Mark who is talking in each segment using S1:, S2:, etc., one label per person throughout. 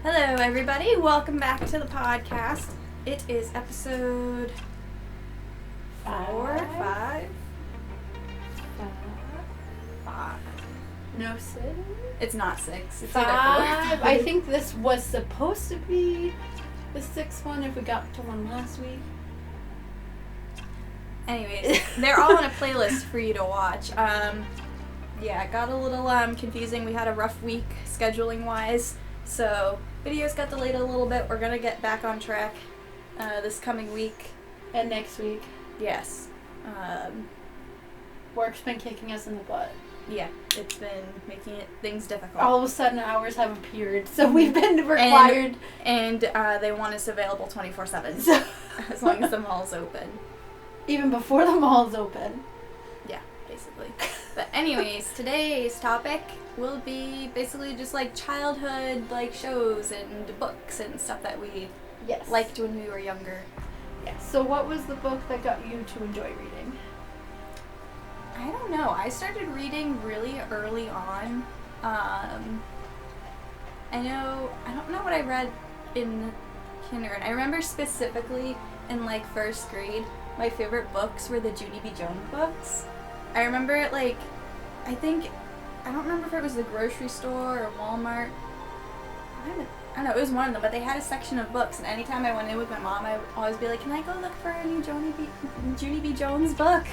S1: Hello, everybody. Welcome back to the podcast. It is episode 5.
S2: No, 6?
S1: It's not 6. It's
S2: 5.
S1: either 4.
S2: I think this was supposed to be the 6th one if we got to one last week.
S1: Anyways, they're all on a playlist for you to watch. Yeah, it got a little confusing. We had a rough week scheduling-wise, so videos got delayed a little bit. We're gonna get back on track this coming week.
S2: And next week.
S1: Yes.
S2: Work's been kicking us in the butt.
S1: Yeah, it's been making things difficult.
S2: All of a sudden, hours have appeared, so we've been required.
S1: And they want us available 24/7, so as long as the mall's open.
S2: Even before the mall's open.
S1: Yeah, basically. But anyways, today's topic will be basically just like childhood like shows and books and stuff that we liked when we were younger.
S2: Yeah. So what was the book that got you to enjoy reading?
S1: I don't know. I started reading really early on. I don't know what I read in kindergarten. I remember specifically in like first grade, my favorite books were the Junie B. Jones books. I remember it I don't remember if it was the grocery store or Walmart. I don't know, it was one of them, but they had a section of books, and anytime I went in with my mom, I would always be like, can I go look for a new Junie B. Jones book?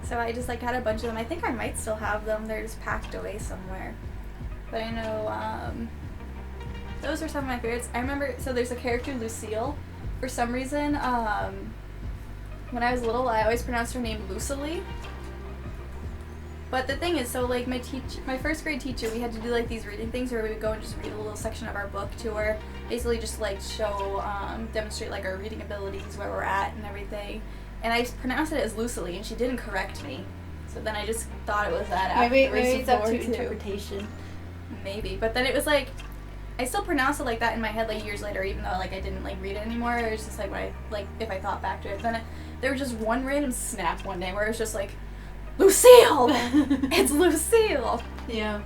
S1: So I just had a bunch of them. I think I might still have them. They're just packed away somewhere. But I know, those are some of my favorites. I remember, so there's a character, Lucille. For some reason, when I was little, I always pronounced her name Lucily. But the thing is, so my first grade teacher, we had to do these reading things where we would go and just read a little section of our book to her. Basically just show, demonstrate our reading abilities, where we're at and everything. And I pronounced it as Lucily, and she didn't correct me. So then I just thought it was that.
S2: Maybe it's up to interpretation.
S1: Maybe. But then it was I still pronounced it like that in my head years later, even though I didn't read it anymore. It was just when I if I thought back to it. Then there was just one random snap one day where it was just Lucille! It's Lucille!
S2: Yeah.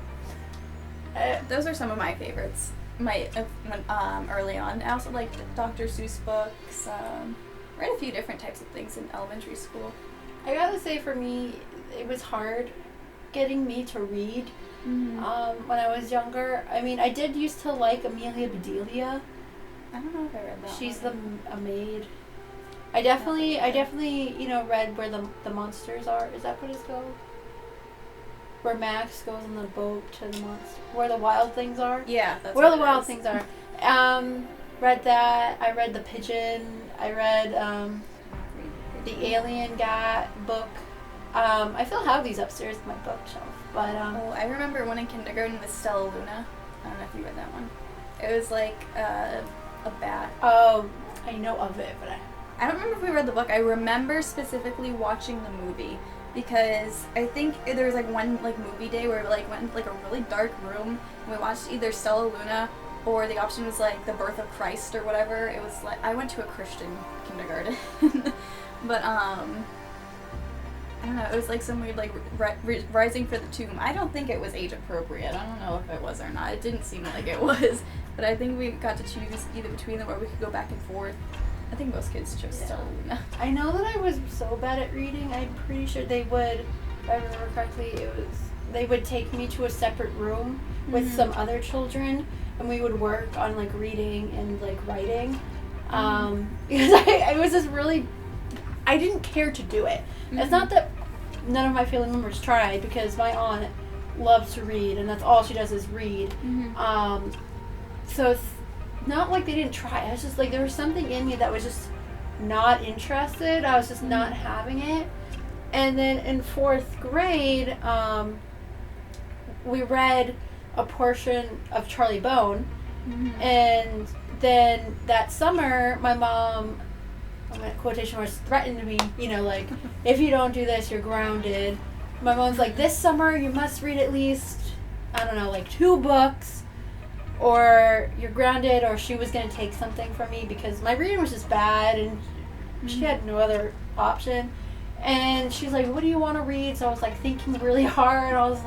S1: Those are some of my favorites. Early on. I also liked Dr. Seuss books. Read a few different types of things in elementary school.
S2: I gotta say, for me, it was hard getting me to read when I was younger. I mean, I did used to like Amelia Bedelia.
S1: I don't know if I read that.
S2: She's a maid. I definitely, read Where the Monsters Are. Is that what it's called? Where Max goes on the boat to the monster. Where the Wild Things Are?
S1: Yeah, that's
S2: Where the Wild Things Are. Read that. I read The Pigeon. I read the Alien Guy book. I still have these upstairs in my bookshelf. But
S1: I remember one in kindergarten, the Stellaluna. I don't know if you read that one. It was a bat.
S2: Oh, I know of it, but
S1: I don't remember if we read the book. I remember specifically watching the movie because I think there was one movie day where we went into a really dark room and we watched either Stellaluna or the option was The Birth of Christ or whatever. It was I went to a Christian kindergarten. But I don't know, it was some weird Rising for the Tomb. I don't think it was age appropriate. I don't know if it was or not. It didn't seem like it was. But I think we got to choose either between them or we could go back and forth. I think most kids chose Stellaluna.
S2: I know that I was so bad at reading. I'm pretty sure they would, if I remember correctly, they would take me to a separate room with some other children, and we would work on reading and writing. Because I was just really, I didn't care to do it. It's not that none of my family members tried, because my aunt loves to read, and that's all she does is read. So it's not they didn't try. I was just there was something in me that was just not interested. I was just not having it. And then in 4th grade, we read a portion of Charlie Bone. And then that summer, my mom, quotation marks, threatened me, if you don't do this, you're grounded. My mom's this summer you must read at least, 2 books, or you're grounded, or she was going to take something from me because my reading was just bad and she had no other option. And she's like, what do you want to read? So I was thinking really hard. I was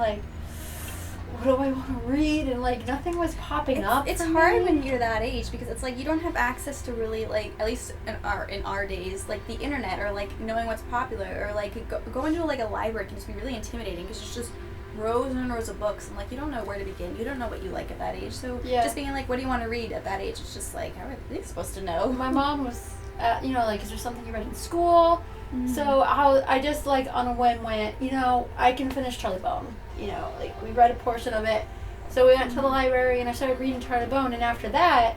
S2: what do I want to read? And, like, nothing was popping up.
S1: It's hard when you're that age because it's like you don't have access to really, like, at least in our days, like the internet or like knowing what's popular or like going to like a library can just be really intimidating because it's just rows and rows of books and like you don't know where to begin. You don't know what you like at that age. So just being like, what do you want to read at that age? It's just like, how are they supposed to know?
S2: My mom was, you know, like, is there something you read in school?
S1: Mm-hmm.
S2: So I just, like, on a whim went, you know, I can finish Charlie Bone. You know, like, we read a portion of it. So we went to the library and I started reading Charlie Bone. And after that,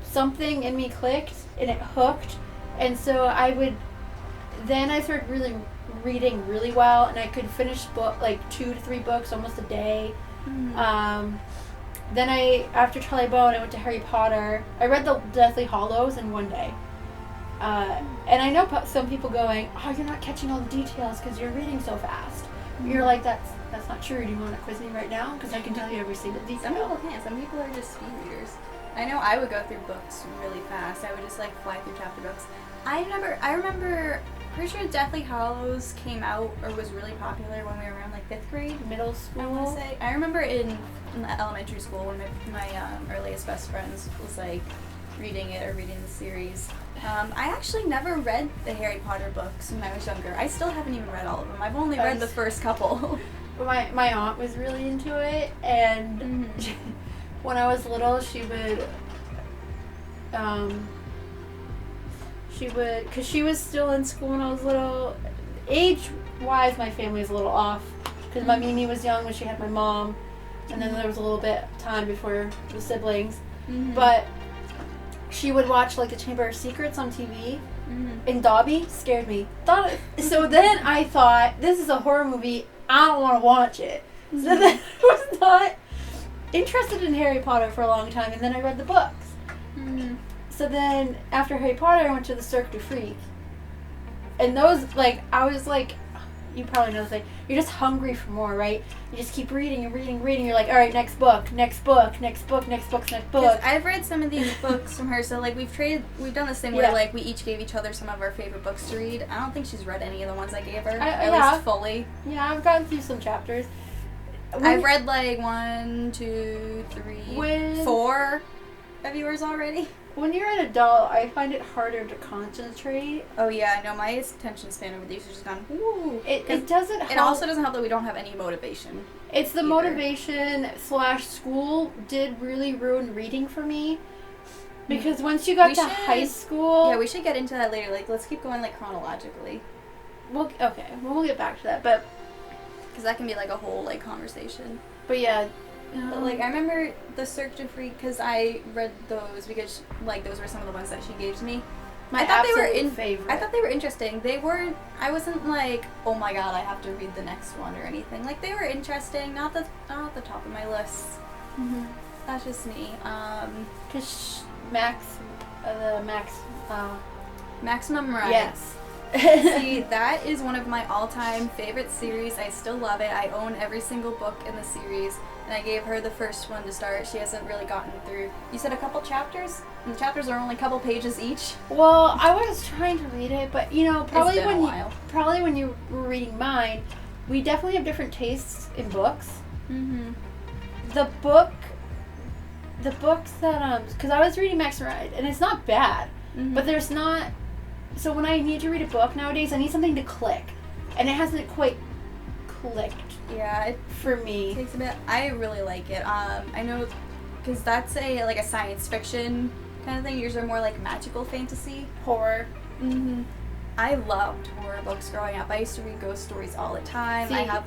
S2: something in me clicked and it hooked. And so then I started really reading really well. And I could finish 2 to 3 books almost a day.
S1: Mm-hmm.
S2: Then after Charlie Bone, I went to Harry Potter. I read the Deathly Hallows in one day. And I know some people going, oh, you're not catching all the details because you're reading so fast. Mm-hmm. You're like, that's not true. Do you want to quiz me right now? Because I can tell you every single detail.
S1: Some people can't. Some people are just speed readers. I know I would go through books really fast. I would just like fly through chapter books. I remember, pretty sure Deathly Hallows came out or was really popular when we were around like 5th grade.
S2: Middle school.
S1: I want to say. I remember in elementary school when my earliest best friends was like reading it or reading the series. I actually never read the Harry Potter books when I was younger. I still haven't even read all of them. I've only read the first couple.
S2: My aunt was really into it, and when I was little, she would, because she was still in school when I was little. Age-wise, my family is a little off, because my Mimi was young when she had my mom, and then there was a little bit of time before the siblings, but she would watch, like, the Chamber of Secrets on TV, and Dobby scared me. So then I thought, this is a horror movie, I don't want to watch it. So then I was not interested in Harry Potter for a long time, and then I read the books. So then, after Harry Potter, I went to the Cirque du Freak. And those, like, I was like, you probably know this, like, you're just hungry for more, right? You just keep reading and reading and reading. You're like, all right, next book, next book, next book, next book, next book.
S1: I've read some of these books from her, so, like, we've done this thing where, like, we each gave each other some of our favorite books to read. I don't think she's read any of the ones I gave her, at least fully.
S2: Yeah, I've gotten through some chapters.
S1: I've read, like, 1, 2, 3, 4 of yours already.
S2: When you're an adult, I find it harder to concentrate.
S1: Oh yeah, no, my attention span over these has just gone, woo.
S2: It doesn't help.
S1: It also doesn't help that we don't have any motivation.
S2: It's the motivation / school did really ruin reading for me. Because once you got to high school...
S1: Yeah, we should get into that later. Like, let's keep going, like, chronologically.
S2: We'll get back to that, but...
S1: Because that can be, like, a whole, like, conversation.
S2: But yeah...
S1: But, like, I remember the Cirque du Freak, because I read those because, like, those were some of the ones that she gave to me.
S2: I thought they were favorite.
S1: I thought they were interesting. They weren't, I wasn't like, oh my god, I have to read the next one or anything. Like, they were interesting, not at the top of my list. That's just me.
S2: Because
S1: Maximum Ride.
S2: Yes.
S1: See, that is one of my all-time favorite series. I still love it. I own every single book in the series. And I gave her the first one to start. She hasn't really gotten through. You said a couple chapters? And the chapters are only a couple pages each.
S2: Well, I was trying to read it, but you know, probably when you were reading mine, we definitely have different tastes in books. The books that because I was reading Max Ride, and it's not bad, but there's not. So when I need to read a book nowadays, I need something to click, and it hasn't quite clicked.
S1: Yeah,
S2: for me.
S1: It takes a bit. I really like it. I know, because that's a science fiction kind of thing. Yours are more like magical fantasy.
S2: Horror.
S1: I loved horror books growing up. I used to read ghost stories all the time.
S2: See,
S1: I have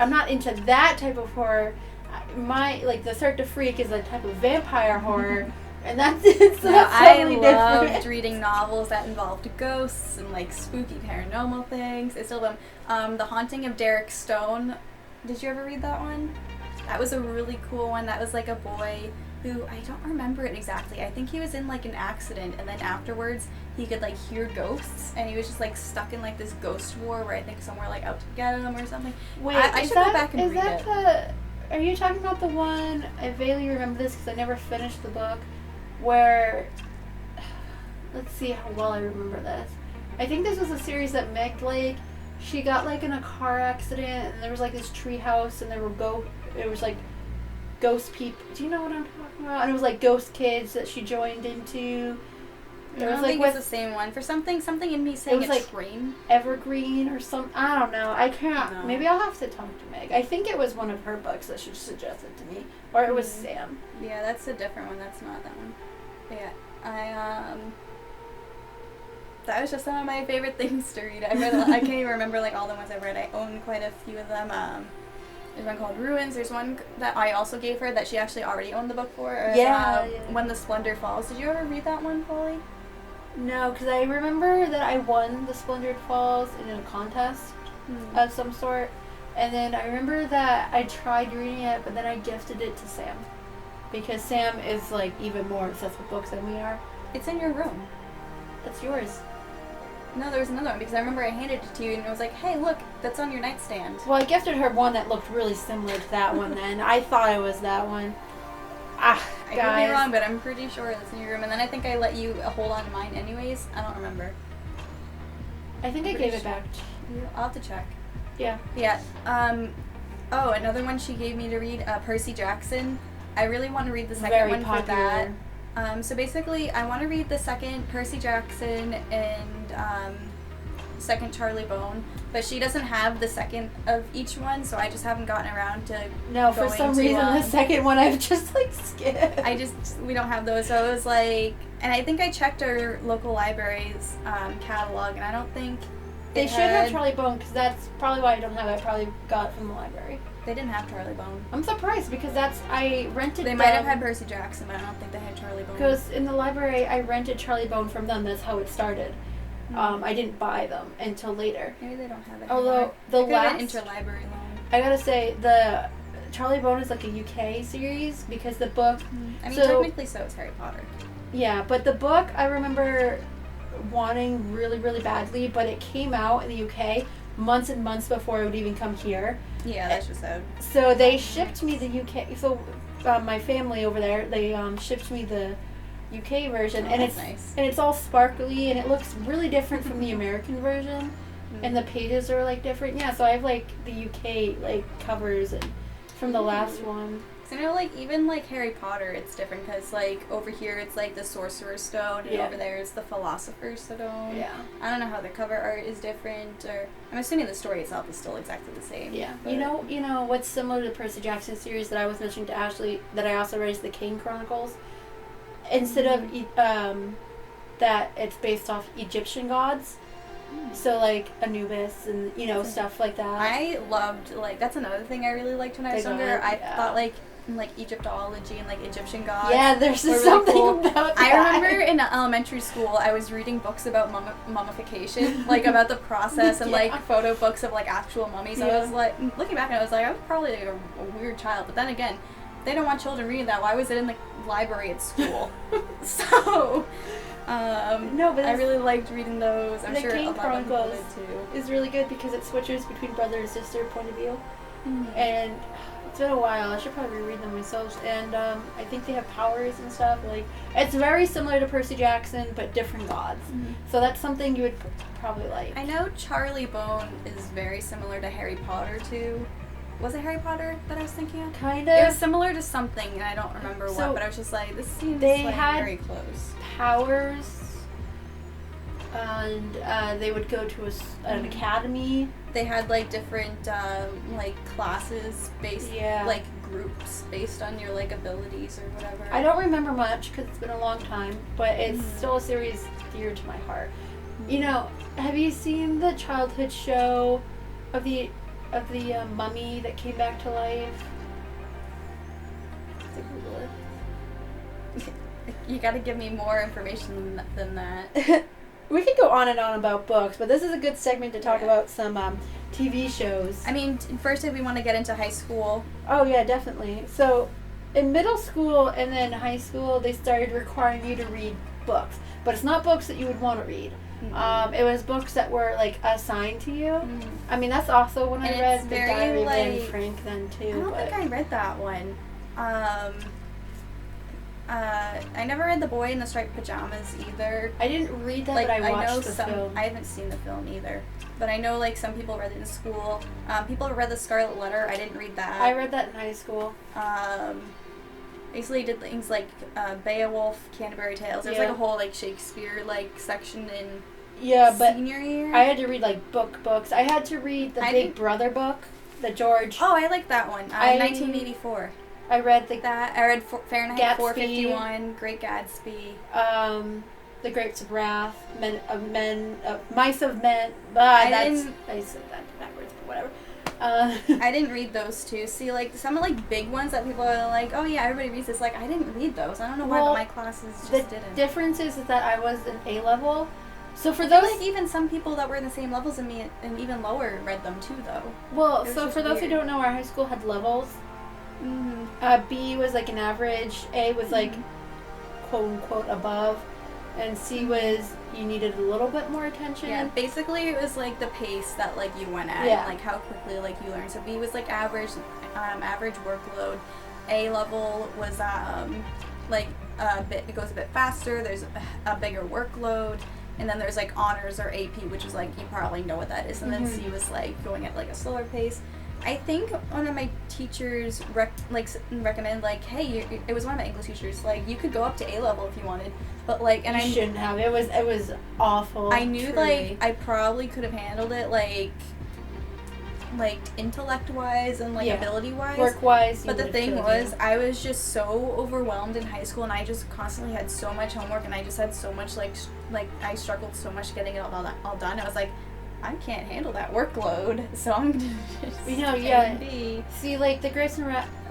S2: I'm not into that type of horror. The Cirque du Freak is a type of vampire horror. And that's totally different.
S1: I loved reading novels that involved ghosts and like spooky paranormal things. I still love The Haunting of Derek Stone. Did you ever read that one? That was a really cool one. That was like a boy who, I don't remember it exactly. I think he was in like an accident, and then afterwards he could like hear ghosts, and he was just like stuck in like this ghost war where I think some were like out to get him or something.
S2: Wait,
S1: I should go back and read it.
S2: Are you talking about the one? I vaguely remember this because I never finished the book. Where, let's see how well I remember this. I think this was a series that Meg Blake she got like in a car accident, and there was like this tree house, and there were it was like ghost people. Do you know what I'm talking about? And it was like ghost kids that she joined into.
S1: I don't think it's the same one. For something in me saying it's like train.
S2: Evergreen or some. I don't know. I can't.
S1: No.
S2: Maybe I'll have to talk to Meg. I think it was one of her books that she suggested to me, or it was Sam.
S1: Yeah, that's a different one. That's not that one. But yeah, that was just some of my favorite things to read. I can't even remember like all the ones I've read. I own quite a few of them. There's one called Ruins. There's one that I also gave her that she actually already owned the book for. When the Splendor Falls. Did you ever read that one, Polly?
S2: No, because I remember that I won the Splendor Falls in a contest of some sort. And then I remember that I tried reading it, but then I gifted it to Sam. Because Sam is like even more obsessed with books than we are.
S1: It's in your room.
S2: That's yours.
S1: No, there was another one because I remember I handed it to you and it was like, hey, look, that's on your nightstand.
S2: Well, I gifted her one that looked really similar to that one then. I thought it was that one. I
S1: could be wrong, but I'm pretty sure it's in your room. And then I think I let you hold on to mine anyways. I don't remember.
S2: I think I gave it back to
S1: you. I'll have to check.
S2: Yeah.
S1: Yeah. Another one she gave me to read, Percy Jackson. I really want to read the second one for that. So basically, I want to read the second Percy Jackson and second Charlie Bone, but she doesn't have the second of each one, so I just haven't gotten around to
S2: No, for some reason, the second one I've just, like, skipped.
S1: We don't have those, so it was like, and I think I checked our local library's catalog, and I don't think
S2: they should have Charlie Bone, because that's probably why I don't have it. I probably got it from the library.
S1: They didn't have Charlie Bone.
S2: I'm surprised, because I rented
S1: They might have had Percy Jackson, but I don't think they had Charlie Bone.
S2: Because in the library, I rented Charlie Bone from them. That's how it started. I didn't buy them until later.
S1: Maybe they don't have it.
S2: Although the last
S1: interlibrary loan.
S2: I gotta say, the Charlie Bone is like a UK series because the book.
S1: I mean, technically, so is Harry Potter.
S2: Yeah, but the book I remember wanting really, really badly, but it came out in the UK months and months before it would even come here.
S1: Yeah, that's just sad.
S2: So they shipped me the UK. So my family over there, they shipped me the UK version, and it's
S1: nice.
S2: And it's all sparkly, and it looks really different from the American version, and the pages are like different. Yeah, so I have like the UK like covers and from the last one.
S1: So I know, like, even like Harry Potter, it's different because like over here it's like the Sorcerer's Stone, and over there it's the Philosopher's Stone.
S2: Yeah.
S1: I don't know how the cover art is different, or I'm assuming the story itself is still exactly the same.
S2: Yeah. You know what's similar to the Percy Jackson series that I was mentioning to Ashley that I also read is the Kane Chronicles. Instead of that, it's based off Egyptian gods. So, like, Anubis and, stuff like that.
S1: I loved, like, that's another thing I really liked when I was younger. I thought, like Egyptology and, like, Egyptian gods.
S2: Yeah, there's something cool about that.
S1: I remember in elementary school, I was reading books about mummification, like, about the process and, like, photo books of, like, actual mummies. I was, like, looking back, I was like, I was probably, like, a weird child. But then again, they don't want children reading that. Why was it in the library at school? So...
S2: no, but
S1: I really liked reading those. I'm sure
S2: Kane
S1: a lot of people
S2: Chronicles
S1: did too.
S2: Is really good because it switches between brother and sister point of view, and it's been a while. I should probably reread them myself. And I think they have powers and stuff. Like it's very similar to Percy Jackson, but different gods. So that's something you would probably like.
S1: I know Charlie Bone is very similar to Harry Potter too. Was it Harry Potter that I was thinking of?
S2: Kind of.
S1: It was similar to something, and I don't remember what, but I was just like, this seems very close.
S2: Powers, and they would go to an academy.
S1: They had, like, different, like, classes based, like, groups based on your, like, abilities or whatever.
S2: I don't remember much, because it's been a long time, but it's still a series dear to my heart. You know, have you seen the childhood show of the mummy that came back to life?
S1: You gotta give me more information than that.
S2: We could go on and on about books, but this is a good segment to talk about some TV shows.
S1: I mean, first if we want to get into high school.
S2: Oh yeah, definitely. So, in middle school and then high school, they started requiring you to read books. But it's not books that you would want to read. It was books that were, like, assigned to you. I mean, that's also when I read The Diary of Anne Frank then, too.
S1: I don't think I read that one. I never read The Boy in the Striped Pajamas either.
S2: I didn't read that, but I watched the film.
S1: I haven't seen the film either. But I know, like, some people read it in school. People have read The Scarlet Letter. I didn't read that.
S2: I read that in high school.
S1: I usually did things like Beowulf, Canterbury Tales. There's, like, a whole, like, Shakespeare, like, section in senior year.
S2: I had to read, like, books. I had to read the Big Brother book, the George.
S1: Oh, I like that one. 1984.
S2: I read
S1: that. I read Fahrenheit
S2: Gatsby,
S1: 451, Great Gatsby.
S2: The Grapes of Wrath, Mice of Men. I said that backwards, but whatever.
S1: I didn't read those two. See, like, some of, like, big ones that people are like, oh yeah, everybody reads this. Like, I didn't read those. I don't know why, but my classes just didn't.
S2: The difference is that I was an A level. So for
S1: those, like, even some people that were in the same levels as me and even lower read them too, though.
S2: Well, so for those who don't know, our high school had levels.
S1: Mm-hmm.
S2: B was like an average. A was like quote unquote above, and C was you needed a little bit more attention.
S1: Yeah, basically it was like the pace that like you went at, and like how quickly like you learned. So B was like average workload. A level was like a bit, it goes a bit faster. There's a bigger workload. And then there's like honors or AP, which is like, you probably know what that is. And then C was like going at like a slower pace. I think one of my teachers recommended like, hey, it was one of my English teachers, like, you could go up to A level if you wanted, but like, and I
S2: shouldn't have. It was awful.
S1: I knew like I probably could have handled it like intellect wise and like ability wise,
S2: work wise.
S1: But the thing was, I was just so overwhelmed in high school, and I just constantly had so much homework, and I just had so much like I struggled so much getting it all done. I was like, I can't handle that workload, so I'm gonna just B.
S2: See, like the Grace and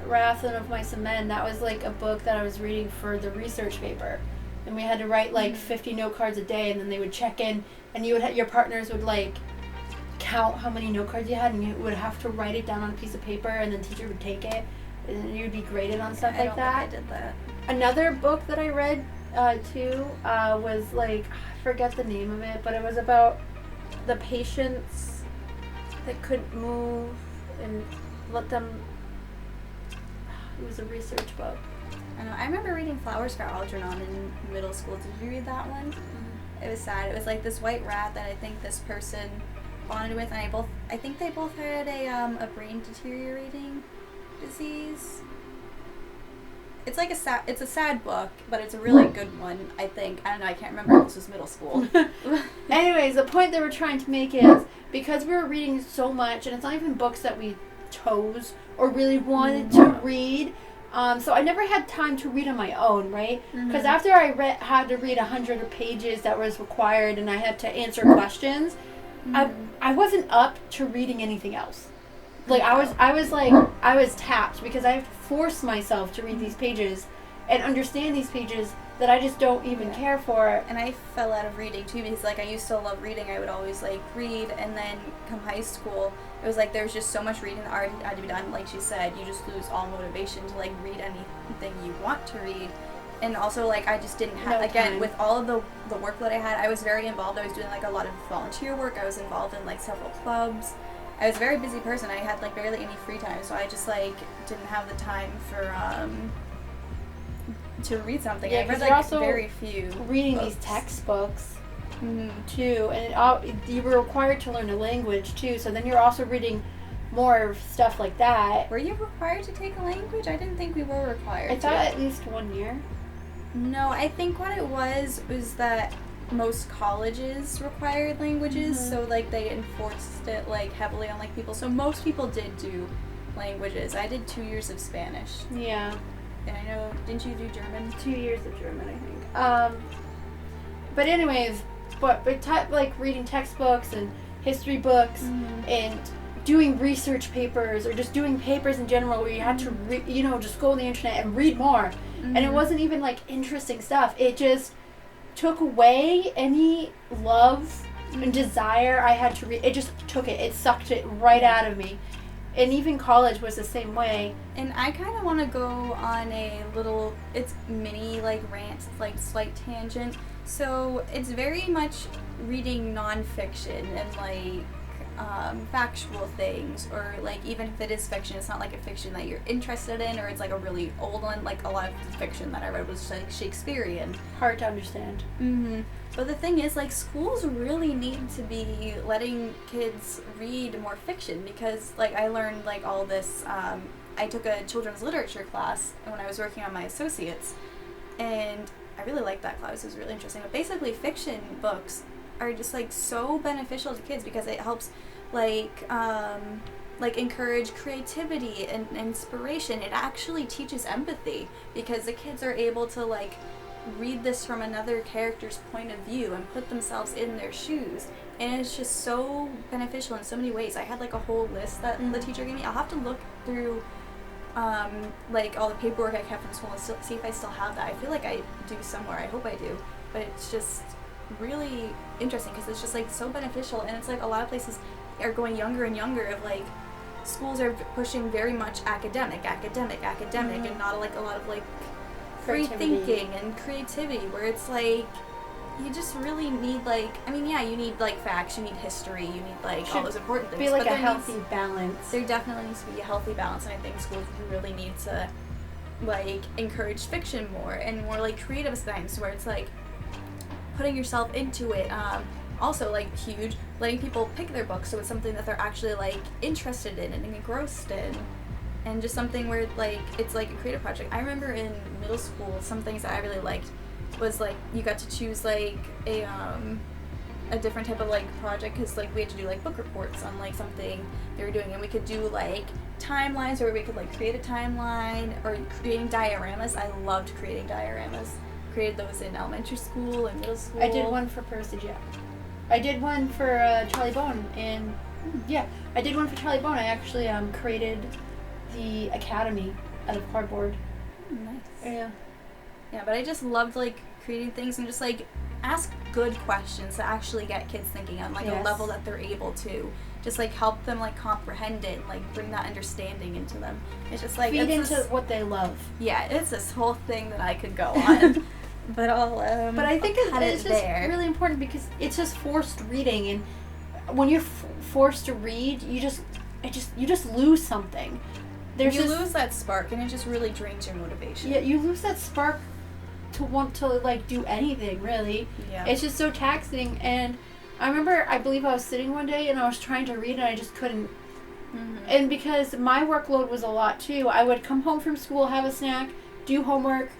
S2: Wrath of Mice and Men, that was like a book that I was reading for the research paper, and we had to write like 50 note cards a day, and then they would check in, and you would your partners would like count how many note cards you had, and you would have to write it down on a piece of paper, and then teacher would take it, and then you'd be graded on stuff like that.
S1: I did that.
S2: Another book that I read too was like, I forget the name of it, but it was about the patients that couldn't move and let them. It was a research book.
S1: I know. I remember reading Flowers for Algernon in middle school. Did you read that one? Mm-hmm. It was sad. It was like this white rat that I think this person bonded with, and I think they both had a brain deteriorating disease. It's like it's a sad book, but it's a really good one, I think. I don't know, I can't remember if this was middle school.
S2: Anyways, the point they were trying to make is, because we were reading so much, and it's not even books that we chose or really wanted to read, so I never had time to read on my own, right? Because after I had to read 100 pages that was required, and I had to answer questions, I wasn't up to reading anything else. Like I was tapped, because I have to force myself to read these pages and understand these pages that I just don't even care for.
S1: And I fell out of reading too, because like I used to love reading. I would always like read, and then come high school, it was like there was just so much reading that already had to be done. Like she said, you just lose all motivation to like read anything you want to read. And also, like, I just didn't have, again, with all of the workload I had, I was very involved. I was doing, like, a lot of volunteer work. I was involved in, like, several clubs. I was a very busy person. I had, like, barely any free time. So I just, like, didn't have the time for, to read something.
S2: Yeah,
S1: I read, like, very few
S2: reading
S1: books.
S2: These textbooks, too. And you were required to learn a language, too. So then you're also reading more stuff like that.
S1: Were you required to take a language? I didn't think we were required.
S2: I thought at least 1 year.
S1: No, I think what it was that most colleges required languages, so like they enforced it like heavily on like people. So most people did do languages. I did 2 years of Spanish.
S2: Yeah.
S1: And I know, didn't you do German?
S2: 2 years of German, I think. But anyways, like reading textbooks and history books and doing research papers, or just doing papers in general where you had to just go on the internet and read more. And it wasn't even like interesting stuff. It just took away any love and desire I had to read. It just took it. It sucked it right out of me. And even college was the same way.
S1: And I kind of want to go on a little, it's mini like rant, like slight tangent. So it's very much reading nonfiction and like factual things, or like even if it is fiction, it's not like a fiction that you're interested in, or it's like a really old one. Like a lot of fiction that I read was like Shakespearean.
S2: Hard to understand.
S1: But the thing is, like, schools really need to be letting kids read more fiction, because like I learned like all this. I took a children's literature class when I was working on my associates, and I really liked that class. It was really interesting. But basically, fiction books are just like so beneficial to kids because it helps like encourage creativity and inspiration. It actually teaches empathy because the kids are able to like read this from another character's point of view and put themselves in their shoes, and it's just so beneficial in so many ways. I had like a whole list that the teacher gave me. I'll have to look through like all the paperwork I kept from school and see if I still have that. I feel like I do somewhere. I hope I do, but it's just really interesting because it's just like so beneficial. And it's like a lot of places are going younger and younger, of like schools are pushing very much academic and not like a lot of like free thinking and creativity, where it's like you just really need like, I mean, yeah, you need like facts, you need history, you need like all those important things.
S2: Be like
S1: but
S2: a healthy balance.
S1: There definitely needs to be a healthy balance, and I think schools really need to like encourage fiction more and more like creative science, where it's like putting yourself into it. Also, like, huge, letting people pick their books, so it's something that they're actually like interested in and engrossed in, and just something where like it's like a creative project. I remember in middle school, some things that I really liked was like you got to choose like a different type of like project, because like we had to do like book reports on like something they were doing, and we could do like timelines, or we could like create a timeline, or creating dioramas. I loved creating dioramas. Created those in elementary school and middle school.
S2: I did one for Percy Jack. I did one for Charlie Bone, and I did one for Charlie Bone. I actually created the academy out of cardboard.
S1: Nice.
S2: Yeah,
S1: but I just loved like creating things and just like ask good questions that actually get kids thinking on like a level that they're able to. Just like help them like comprehend it and like bring that understanding into them. It's just like
S2: feed into what they love.
S1: Yeah, it's this whole thing that I could go on. But
S2: But I think it's just really important, because it's just forced reading, and when you're forced to read, you just lose something.
S1: You lose that spark, and it just really drains your motivation.
S2: Yeah, you lose that spark to want to like do anything, really.
S1: Yeah.
S2: It's just so taxing. And I believe I was sitting one day and I was trying to read and I just couldn't. And because my workload was a lot too, I would come home from school, have a snack, do homework,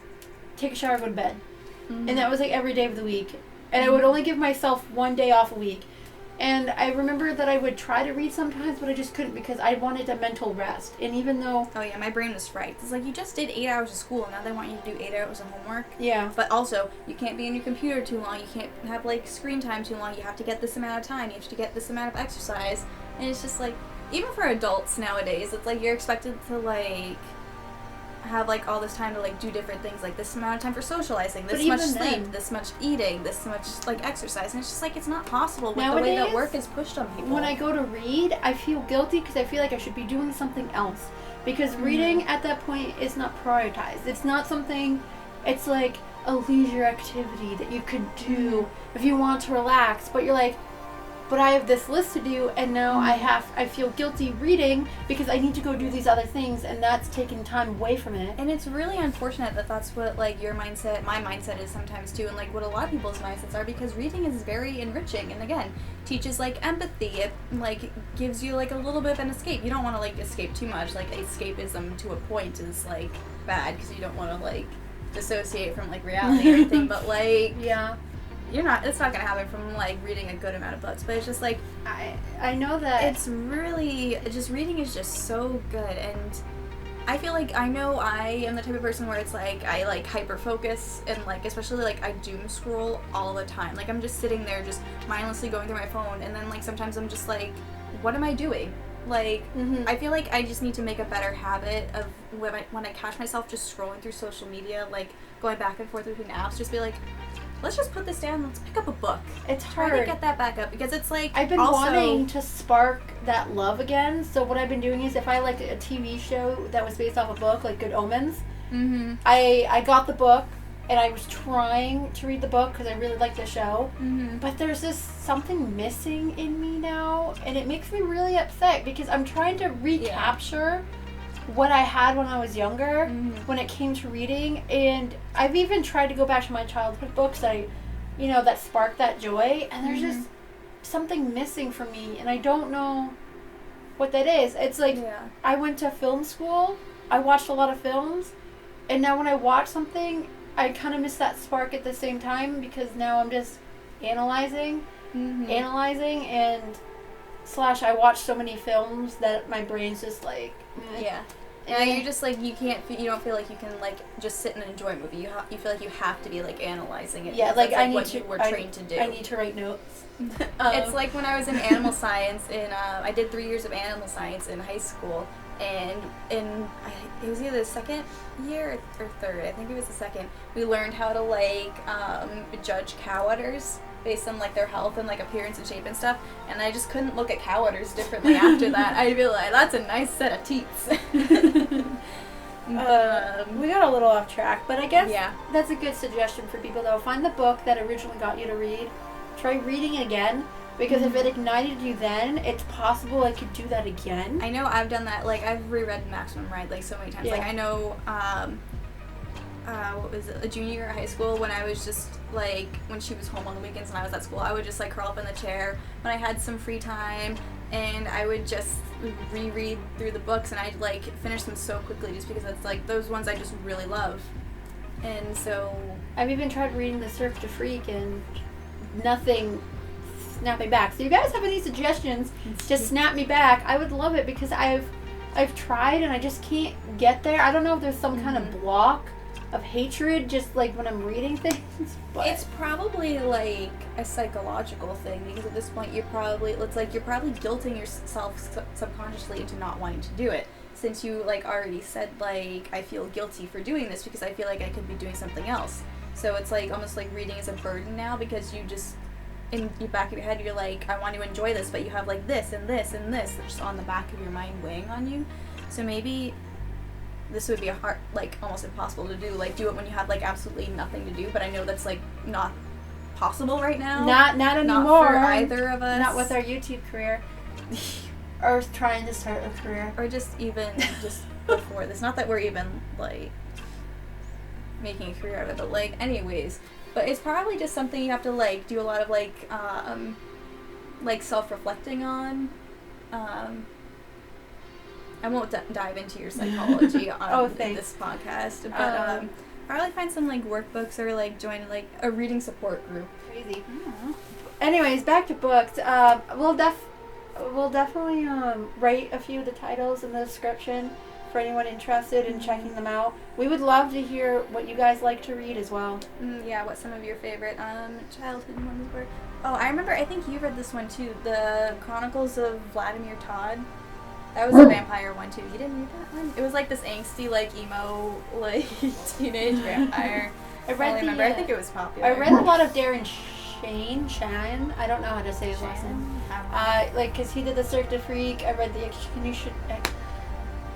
S2: take a shower, go to bed. And that was like every day of the week. And I would only give myself one day off a week. And I remember that I would try to read sometimes, but I just couldn't, because I wanted a mental rest. And even though...
S1: Oh yeah, my brain was fried. It's like, you just did 8 hours of school, and now they want you to do 8 hours of homework.
S2: Yeah.
S1: But also, you can't be on your computer too long. You can't have, like, screen time too long. You have to get this amount of time. You have to get this amount of exercise. And it's just like, even for adults nowadays, it's like you're expected to, like... have like all this time to like do different things, like this amount of time for socializing, this much sleep, this much eating, this much like exercise, and it's just like it's not possible with
S2: nowadays,
S1: the way that work is pushed on people.
S2: When I go to read, I feel guilty because I feel like I should be doing something else, because reading at that point is not prioritized. It's not something, it's like a leisure activity that you could do if you want to relax, but you're like, but I have this list to do, and now I feel guilty reading because I need to go do these other things, and that's taking time away from it.
S1: And it's really unfortunate that that's what, like, your mindset, my mindset is sometimes too, and, like, what a lot of people's mindsets are, because reading is very enriching, and, again, teaches, like, empathy. It, like, gives you, like, a little bit of an escape. You don't want to, like, escape too much. Like, escapism to a point is, like, bad, because you don't want to, like, dissociate from, like, reality or anything, but, like...
S2: Yeah.
S1: It's not gonna happen from like reading a good amount of books, but it's just like
S2: I know that
S1: it's really just reading is just so good, and I feel like I know I am the type of person where it's like I like hyper focus, and like especially like I doom scroll all the time. Like I'm just sitting there just mindlessly going through my phone, and then like sometimes I'm just like, what am I doing? Like I feel like I just need to make a better habit of when I catch myself just scrolling through social media, like going back and forth between apps, just be like, let's just put this down, let's pick up a book.
S2: It's hard.
S1: Try to get that back up, because it's like...
S2: I've been wanting to spark that love again, so what I've been doing is if I like a TV show that was based off a book, like Good Omens, I got the book, and I was trying to read the book because I really like the show,
S1: Mm-hmm.
S2: but there's this something missing in me now, and it makes me really upset because I'm trying to recapture what I had when I was younger, when it came to reading, and I've even tried to go back to my childhood books that that sparked that joy, and there's just something missing for me, and I don't know what that is. It's like I went to film school, I watched a lot of films, and now when I watch something, I kind of miss that spark at the same time because now I'm just analyzing, and / I watch so many films that my brain's just like
S1: and you're just like you don't feel like you can like just sit and enjoy a movie. You feel like you have to be like analyzing it.
S2: Yeah, like I need
S1: what
S2: to.
S1: You were trained to do.
S2: I need to write notes.
S1: It's like when I was in animal science, and I did 3 years of animal science in high school, and it was either the second year or third. I think it was the second. We learned how to like judge cow udders based on like their health and like appearance and shape and stuff, and I just couldn't look at cow udders differently after that. I realized that's a nice set of teats.
S2: We got a little off track, but I guess that's a good suggestion for people though. Find the book that originally got you to read, try reading it again, because if it ignited you then, it's possible I could do that again.
S1: I know I've done that. Like I've reread Maximum Ride like so many times. Like I know what was it, a junior year of high school, when I was just like, when she was home on the weekends and I was at school, I would just like curl up in the chair when I had some free time, and I would just reread through the books, and I'd like finish them so quickly just because it's like those ones I just really love. And so
S2: I've even tried reading The Cirque du Freak and nothing snapped me back. So you guys have any suggestions to snap me back? I would love it because I've tried and I just can't get there. I don't know if there's some kind of block of hatred just like when I'm reading things, but
S1: it's probably like a psychological thing, because at this point you're probably guilting yourself subconsciously into not wanting to do it, since you like already said like I feel guilty for doing this because I feel like I could be doing something else. So it's like almost like reading is a burden now, because you just in the back of your head you're like, I want to enjoy this, but you have like this and this and this just on the back of your mind weighing on you. So maybe this would be like almost impossible to do. Like do it when you have like absolutely nothing to do, but I know that's like not possible right now.
S2: Not anymore.
S1: Not for either of us.
S2: Not with our YouTube career. Or trying to start a career.
S1: Or just even just before this. Not that we're even like making a career out of it, but like anyways. But it's probably just something you have to like do a lot of like self-reflecting on. I won't dive into your psychology on this podcast, but probably find some like workbooks or like join like a reading support group.
S2: Crazy. Anyways, back to books. We'll definitely write a few of the titles in the description for anyone interested in checking them out. We would love to hear what you guys like to read as well.
S1: Yeah, what some of your favorite childhood ones were. Oh, I remember, I think you read this one too, the Chronicles of Vladimir Todd. That was a vampire one too. You didn't read that one? It was like this angsty, like emo, like teenage vampire. I think it was popular.
S2: I read a lot of Darren Shan. I don't know how to say his last name. Because he did the Cirque du Freak. I read the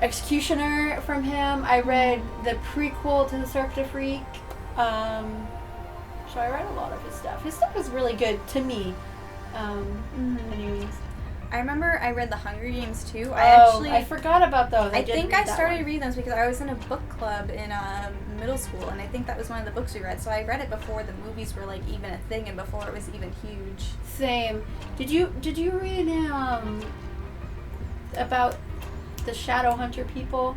S2: Executioner from him. I read the prequel to the Cirque du Freak. So I read a lot of his stuff. His stuff was really good to me. Anyways.
S1: I remember I read the Hunger Games too.
S2: I forgot about those.
S1: I think I started reading those because I was in a book club in middle school, and I think that was one of the books we read. So I read it before the movies were like even a thing, and before it was even huge.
S2: Same. Did you read about the Shadow Hunter people?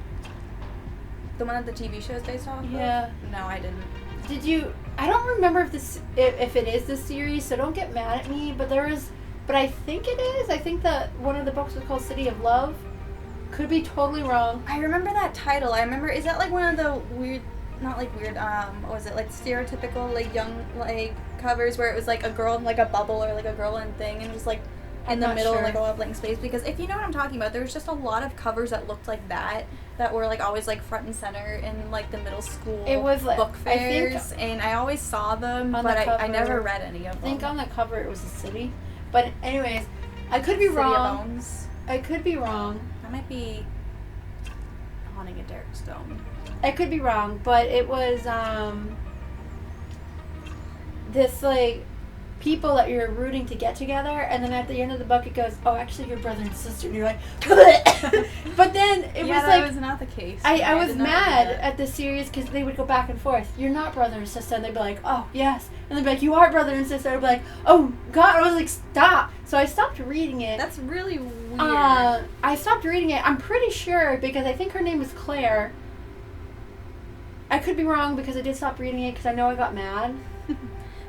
S1: The one that the TV show is based off of?
S2: Yeah.
S1: No, I didn't.
S2: Did you? I don't remember if it is the series, so don't get mad at me. But I think it is. I think that one of the books was called City of Love. Could be totally wrong.
S1: I remember that title. Is that like one of the weird, not like weird, what was it, like stereotypical, like young, like covers where it was like a girl in like a bubble or like a girl in thing and just like in the middle, like a lot of blank space? Because if you know what I'm talking about, there was just a lot of covers that looked like that were like always like front and center in like the middle school book fairs, and I always saw them, but I never read any of them.
S2: I think on the cover it was a city. But anyways, I could be
S1: City
S2: wrong.
S1: Of Bones.
S2: I could be wrong.
S1: That might be Haunting of Derek Stone.
S2: I could be wrong, but it was this, like, people that you're rooting to get together, and then at the end of the book it goes, oh, actually you're brother and sister, and you're like, but then it was
S1: that
S2: like,
S1: was not the case.
S2: I was mad at the series because they would go back and forth. You're not brother and sister, and they'd be like, oh, yes, and they'd be like, you are brother and sister. I'd be like, oh, God. I was like, stop. So I stopped reading it.
S1: That's really weird.
S2: I stopped reading it. I'm pretty sure, because I think her name is Claire. I could be wrong, because I did stop reading it because I know I got mad.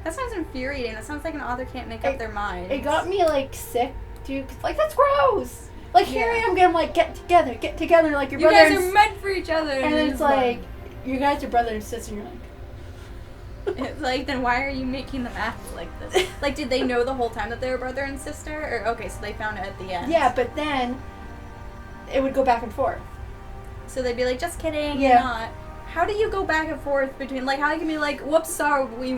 S1: That sounds infuriating. That sounds like an author can't make up their mind.
S2: It got me, like, sick, dude. 'Cause, like, that's gross. Like, here I am getting, like, get together. Like, your brother.
S1: You guys are meant for each other.
S2: And then it's like, you guys are brother and sister, and you're like.
S1: It's like, then why are you making them act like this? Like, did they know the whole time that they were brother and sister? Or, okay, so they found it at the end.
S2: Yeah, but then it would go back and forth.
S1: So they'd be like, just kidding,
S2: Yeah.
S1: you're not. How do you go back and forth between, like, how you can be like, whoops, sorry, we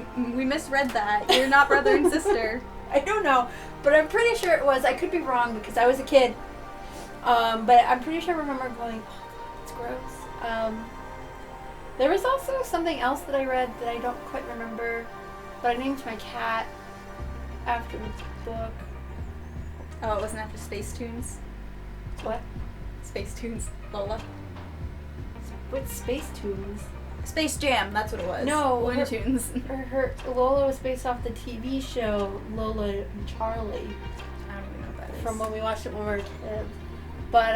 S1: misread that. You're not brother and sister.
S2: I don't know, but I'm pretty sure it was. I could be wrong because I was a kid. But I'm pretty sure I remember going, oh, God, it's gross. There was also something else that I read that I don't quite remember, but I named my cat after the book.
S1: Oh, it wasn't after Space Tunes?
S2: What?
S1: Space Tunes. Lola.
S2: What Space Tunes?
S1: Space Jam, that's what it was.
S2: No.
S1: Looney Tunes.
S2: Her Lola was based off the TV show Lola and Charlie.
S1: I don't even know what that is.
S2: From when we watched it when we were kids. But,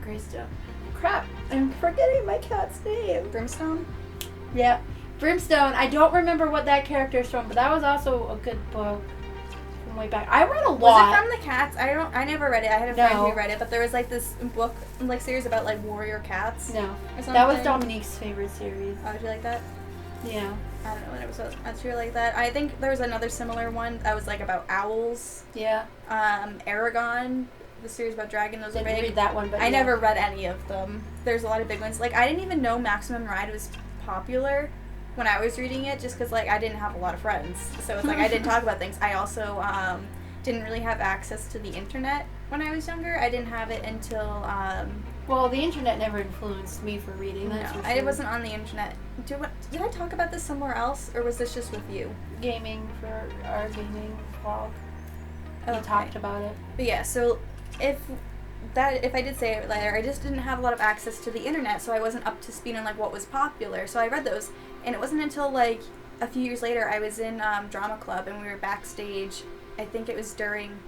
S2: Greystone. Crap, I'm forgetting my cat's name.
S1: Brimstone?
S2: Yeah. Brimstone. I don't remember what that character is from, but that was also a good book from way back. I read a lot.
S1: Was it from the cats? I never read it. I had a friend
S2: No.
S1: who read it, but there was like this book, like series about like warrior cats.
S2: No.
S1: Or something.
S2: That was Dominique's favorite series.
S1: Oh, did you like that?
S2: Yeah.
S1: I don't know what it was. Actually like that. I think there was another similar one that was like about owls.
S2: Yeah.
S1: Aragon, the series about dragon. Those are
S2: Didn't
S1: big.
S2: read that one, but
S1: I
S2: yeah.
S1: never read any of them. There's a lot of big ones. Like I didn't even know Maximum Ride was popular when I was reading it, just because like I didn't have a lot of friends, so it's like I didn't talk about things. I also didn't really have access to the internet when I was younger. I didn't have it until
S2: Well, the internet never influenced me for reading. That's for
S1: I
S2: sure.
S1: wasn't on the internet. Did I talk about this somewhere else, or was this just with you?
S2: Gaming for our gaming vlog. We
S1: Okay.
S2: talked about it.
S1: But yeah, so if I did say it later, I just didn't have a lot of access to the internet, so I wasn't up to speed on like what was popular. So I read those, and it wasn't until like a few years later I was in drama club, and we were backstage. I think it was during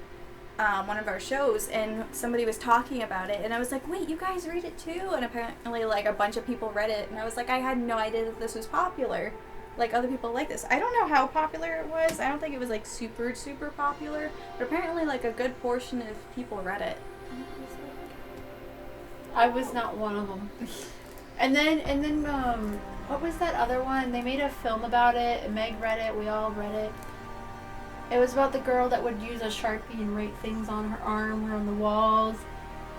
S1: one of our shows, and somebody was talking about it, and I was like, wait, you guys read it too? And apparently like a bunch of people read it, and I was like, I had no idea that this was popular. Like other people like this. I don't know how popular it was. I don't think it was like super popular, but apparently like a good portion of people read it.
S2: I was not one of them. And then, what was that other one? They made a film about it, and Meg read it, we all read it. It was about the girl that would use a Sharpie and write things on her arm or on the walls.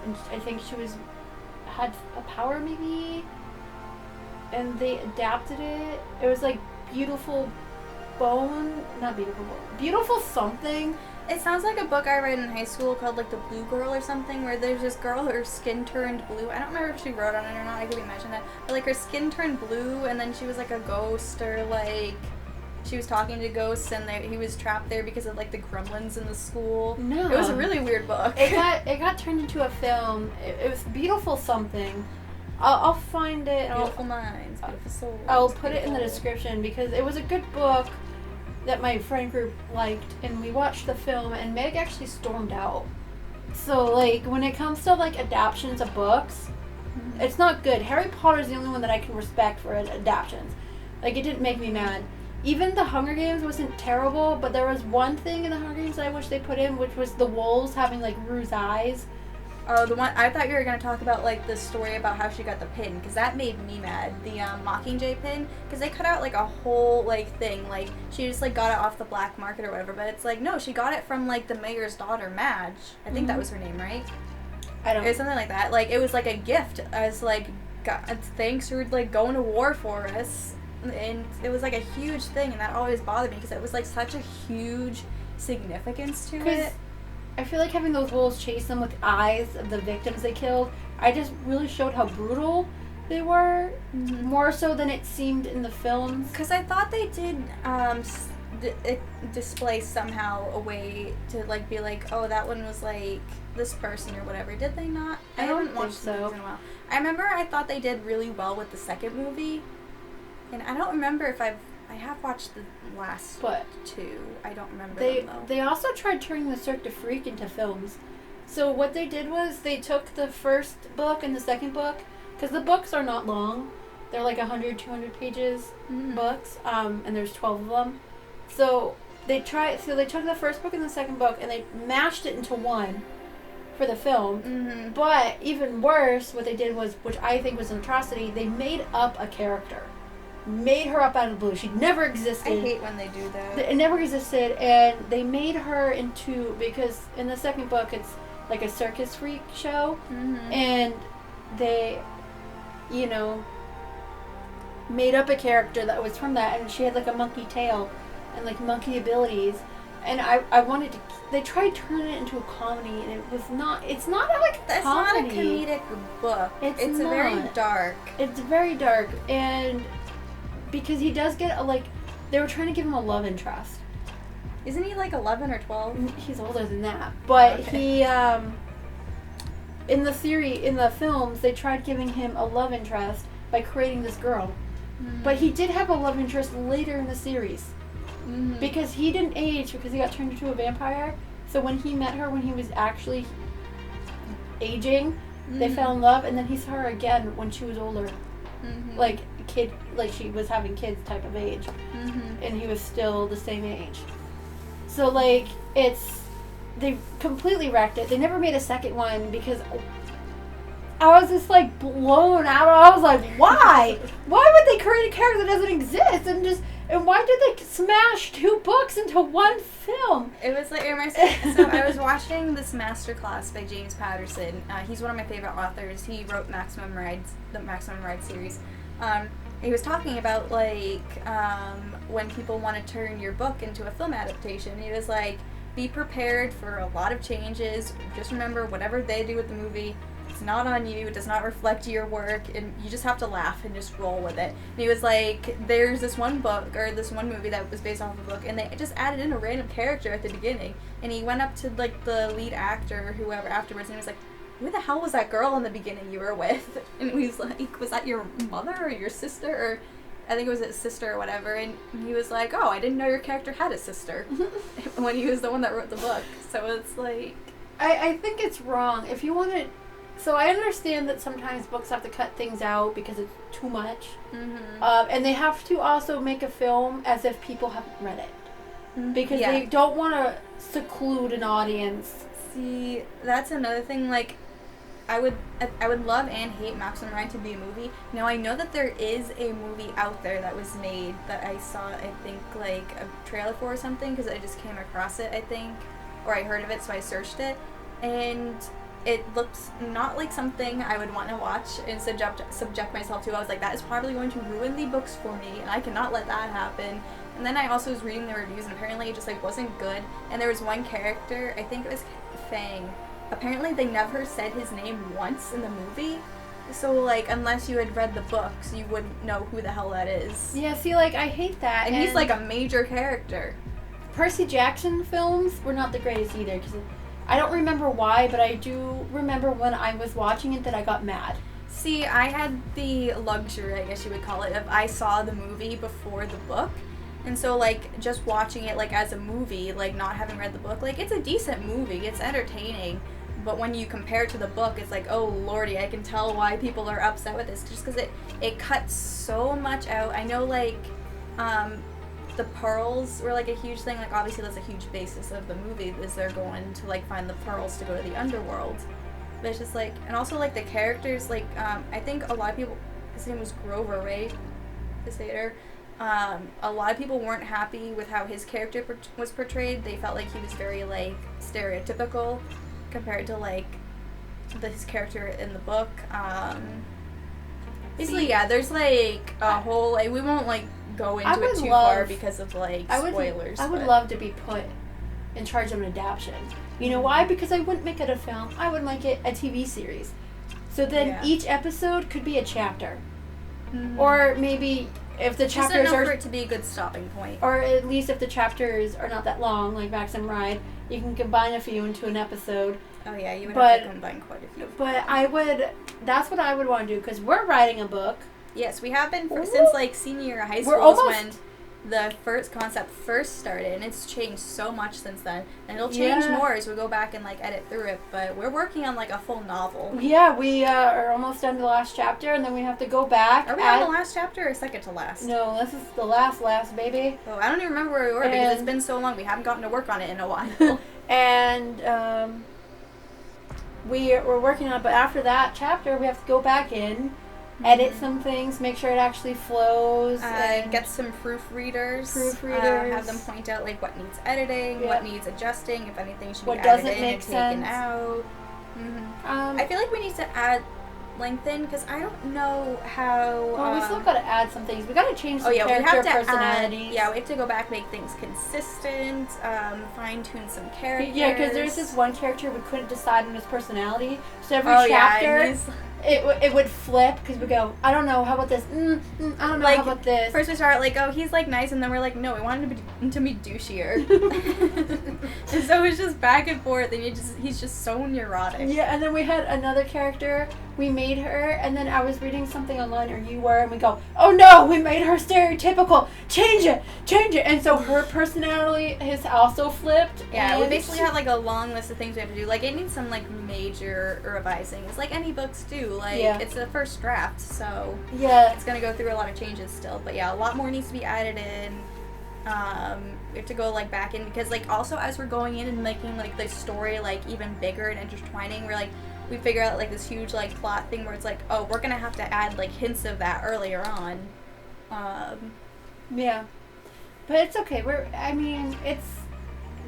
S2: And I think she had a power maybe. And they adapted it. It was like Beautiful something.
S1: It sounds like a book I read in high school called like The Blue Girl or something, where there's this girl, her skin turned blue. I don't remember if she wrote on it or not, I could imagine that. But like her skin turned blue, and then she was like a ghost, or like she was talking to ghosts, and he was trapped there because of like the gremlins in the school.
S2: No.
S1: It was a really weird book.
S2: It got turned into a film. It was Beautiful something. I'll find it. And
S1: Beautiful minds, beautiful souls.
S2: I'll put it in the
S1: beautiful-
S2: description because it was a good book that my friend group liked, and we watched the film, and Meg actually stormed out. So like when it comes to like adaptions of books, it's not good. Harry Potter's the only one that I can respect for adaptions. Like it didn't make me mad. Even the Hunger Games wasn't terrible, but there was one thing in the Hunger Games that I wish they put in, which was the wolves having like Rue's eyes.
S1: Oh, the one I thought you were gonna talk about, like the story about how she got the pin, because that made me mad. The Mockingjay pin, because they cut out like a whole like thing, like she just like got it off the black market or whatever. But it's like no, she got it from like the mayor's daughter, Madge. I think that was her name, right?
S2: I don't.
S1: It was something like that. Like it was like a gift as like God, thanks for like going to war for us, and it was like a huge thing, and that always bothered me because it was like such a huge significance to it.
S2: I feel like having those wolves chase them with eyes of the victims they killed, I just really showed how brutal they were, more so than it seemed in the films.
S1: Because I thought they did display somehow a way to like be like, oh, that one was like this person or whatever. Did they not? I haven't watched the movies in a while. I remember I thought they did really well with the second movie, and I don't remember if I have watched the last two. I don't remember them though.
S2: They also tried turning the Cirque du Freak into films. So what they did was they took the first book and the second book, because the books are not long. They're like 100, 200 pages books, and there's 12 of them. So they took the first book and the second book and they mashed it into one for the film. But even worse, what they did was, which I think was an atrocity, they made up a character. Made her up out of the blue. She never existed.
S1: I hate when they do that.
S2: It never existed, and they made her into, because in the second book it's like a circus freak show, and they, made up a character that was from that, and she had like a monkey tail and like monkey abilities, and I wanted to, they tried turning it into a comedy, and it's not like a comedy.
S1: It's not a comedic book. It's
S2: not.
S1: very dark.
S2: It's very dark, and because he does get they were trying to give him a love interest.
S1: Isn't he like 11 or 12?
S2: He's older than that, but he in the films they tried giving him a love interest by creating this girl. But he did have a love interest later in the series. Because he didn't age, because he got turned into a vampire. So when he met her when he was actually aging, they fell in love, and then he saw her again when she was older. Like a kid, like she was having kids type of age. And he was still the same age. So they completely wrecked it. They never made a second one because I was just like blown out. I was like, why? Why would they create a character that doesn't exist? And why did they smash 2 books into one film?
S1: It was like, so I was watching this masterclass by James Patterson. He's one of my favorite authors. He wrote the Maximum Ride series. He was talking about when people want to turn your book into a film adaptation. He was like, be prepared for a lot of changes. Just remember, whatever they do with the movie, it's not on you. It does not reflect your work, and you just have to laugh and just roll with it. And he was like, there's this one book, or this one movie that was based off of a book, and they just added in a random character at the beginning. And he went up to the lead actor or whoever afterwards, and he was like, who the hell was that girl in the beginning you were with? And he was like, was that your mother or your sister? Or I think it was his sister or whatever. And he was like, oh, I didn't know your character had a sister. When he was the one that wrote the book. So it's like,
S2: I think it's wrong. If you want to, so I understand that sometimes books have to cut things out because it's too much. And they have to also make a film as if people haven't read it. Because they don't want to seclude an audience.
S1: See, that's another thing, I would love and hate Maximum Ride to be a movie. Now, I know that there is a movie out there that was made that I saw, I think, a trailer for or something, because I just came across it, I think, or I heard of it, so I searched it, and it looks not like something I would want to watch and subject myself to. I was like, that is probably going to ruin the books for me, and I cannot let that happen. And then I also was reading the reviews, and apparently it just, wasn't good, and there was one character, I think it was Fang. Apparently they never said his name once in the movie. So, unless you had read the books, you wouldn't know who the hell that is.
S2: Yeah, see, I hate that.
S1: And he's, a major character.
S2: Percy Jackson films were not the greatest either, because I don't remember why, but I do remember when I was watching it that I got mad.
S1: See, I had the luxury, I guess you would call it, of I saw the movie before the book. And so, just watching it, as a movie, not having read the book, it's a decent movie. It's entertaining. But when you compare it to the book, it's like, oh, lordy, I can tell why people are upset with this. Just because it cuts so much out. I know, the pearls were, a huge thing. Obviously, that's a huge basis of the movie, is they're going to, find the pearls to go to the underworld. But it's just, and also, the characters, I think a lot of people, his name was Grover, right? His theater. A lot of people weren't happy with how his character was portrayed. They felt like he was very, stereotypical compared to, his character in the book. Basically, there's, a whole, we won't, go into it too far because of, spoilers.
S2: I would love to be put in charge of an adaptation. You know why? Because I wouldn't make it a film. I would make it a TV series. So then each episode could be a chapter. Or maybe if the chapters
S1: are... for it to be a good stopping point.
S2: Or at least if the chapters are not that long, like Maxim Ride, you can combine a few into an episode.
S1: Oh yeah, you would have to combine quite a few.
S2: But that's what I would want to do, because we're writing a book.
S1: Yes, we have been since like senior year of high school when the first concept first started, and it's changed so much since then. And it'll change more as we go back and like edit through it, but we're working on like a full novel. Yeah, we are almost done the last chapter, and then we have to go back. Are we on the last chapter or second to last?
S2: No, this is the last, baby.
S1: Oh, I don't even remember where we were because it's been so long. We haven't gotten to work on it in a while.
S2: And we're working on it, but after that chapter, we have to go back in, edit some things, make sure it actually flows. And
S1: get some proofreaders. Have them point out like what needs editing, what needs adjusting, if anything should be added in and taken out. I feel like we need to add lengthen because I don't know how.
S2: Well, we still got to add some things. We got to change some character personalities.
S1: We have to go back, make things consistent, fine tune some characters.
S2: Yeah, because there's this one character we couldn't decide on his personality. So every chapter, it would flip because we go, I don't know, how about this? I don't know, like, how about this?
S1: First we start like, oh, he's like nice, and then we're like, no, we want him to be douchier. And so it's just back and forth, and he's just so neurotic.
S2: Yeah, and then we had another character. We made her, and then I was reading something online, or you were, and we go, oh no, we made her stereotypical. Change it. And so her personality has also flipped.
S1: Yeah, we basically had like a long list of things we have to do. Like it needs some like major revising. It's like any books do. Like it's the first draft, so it's gonna go through a lot of changes still. But yeah, a lot more needs to be added in. We have to go like back in because like also as we're going in and making like the story like even bigger and intertwining, we're like we figure out like this huge like plot thing where it's like, oh, we're gonna have to add like hints of that earlier on.
S2: Yeah, but it's okay.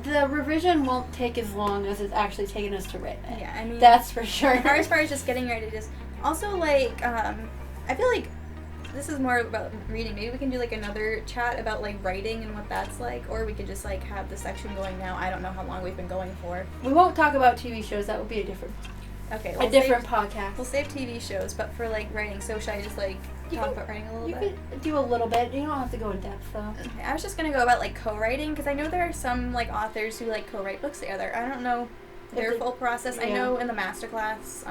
S2: The revision won't take as long as it's actually taken us to write it.
S1: Yeah, I mean
S2: that's for sure.
S1: As far as just getting ready to just also like I feel like this is more about reading. Maybe we can do like another chat about like writing and what that's like, or we could just like have the section going now. I don't know how long we've been going for.
S2: We won't talk about TV shows. That would be a different podcast.
S1: We'll save TV shows, but for like writing, so should I just like talk about writing a little bit?
S2: You could do a little bit. You don't have to go in depth though.
S1: Okay, I was just gonna go about like co-writing because I know there are some like authors who like co-write books together. I don't know their full process. I know in the masterclass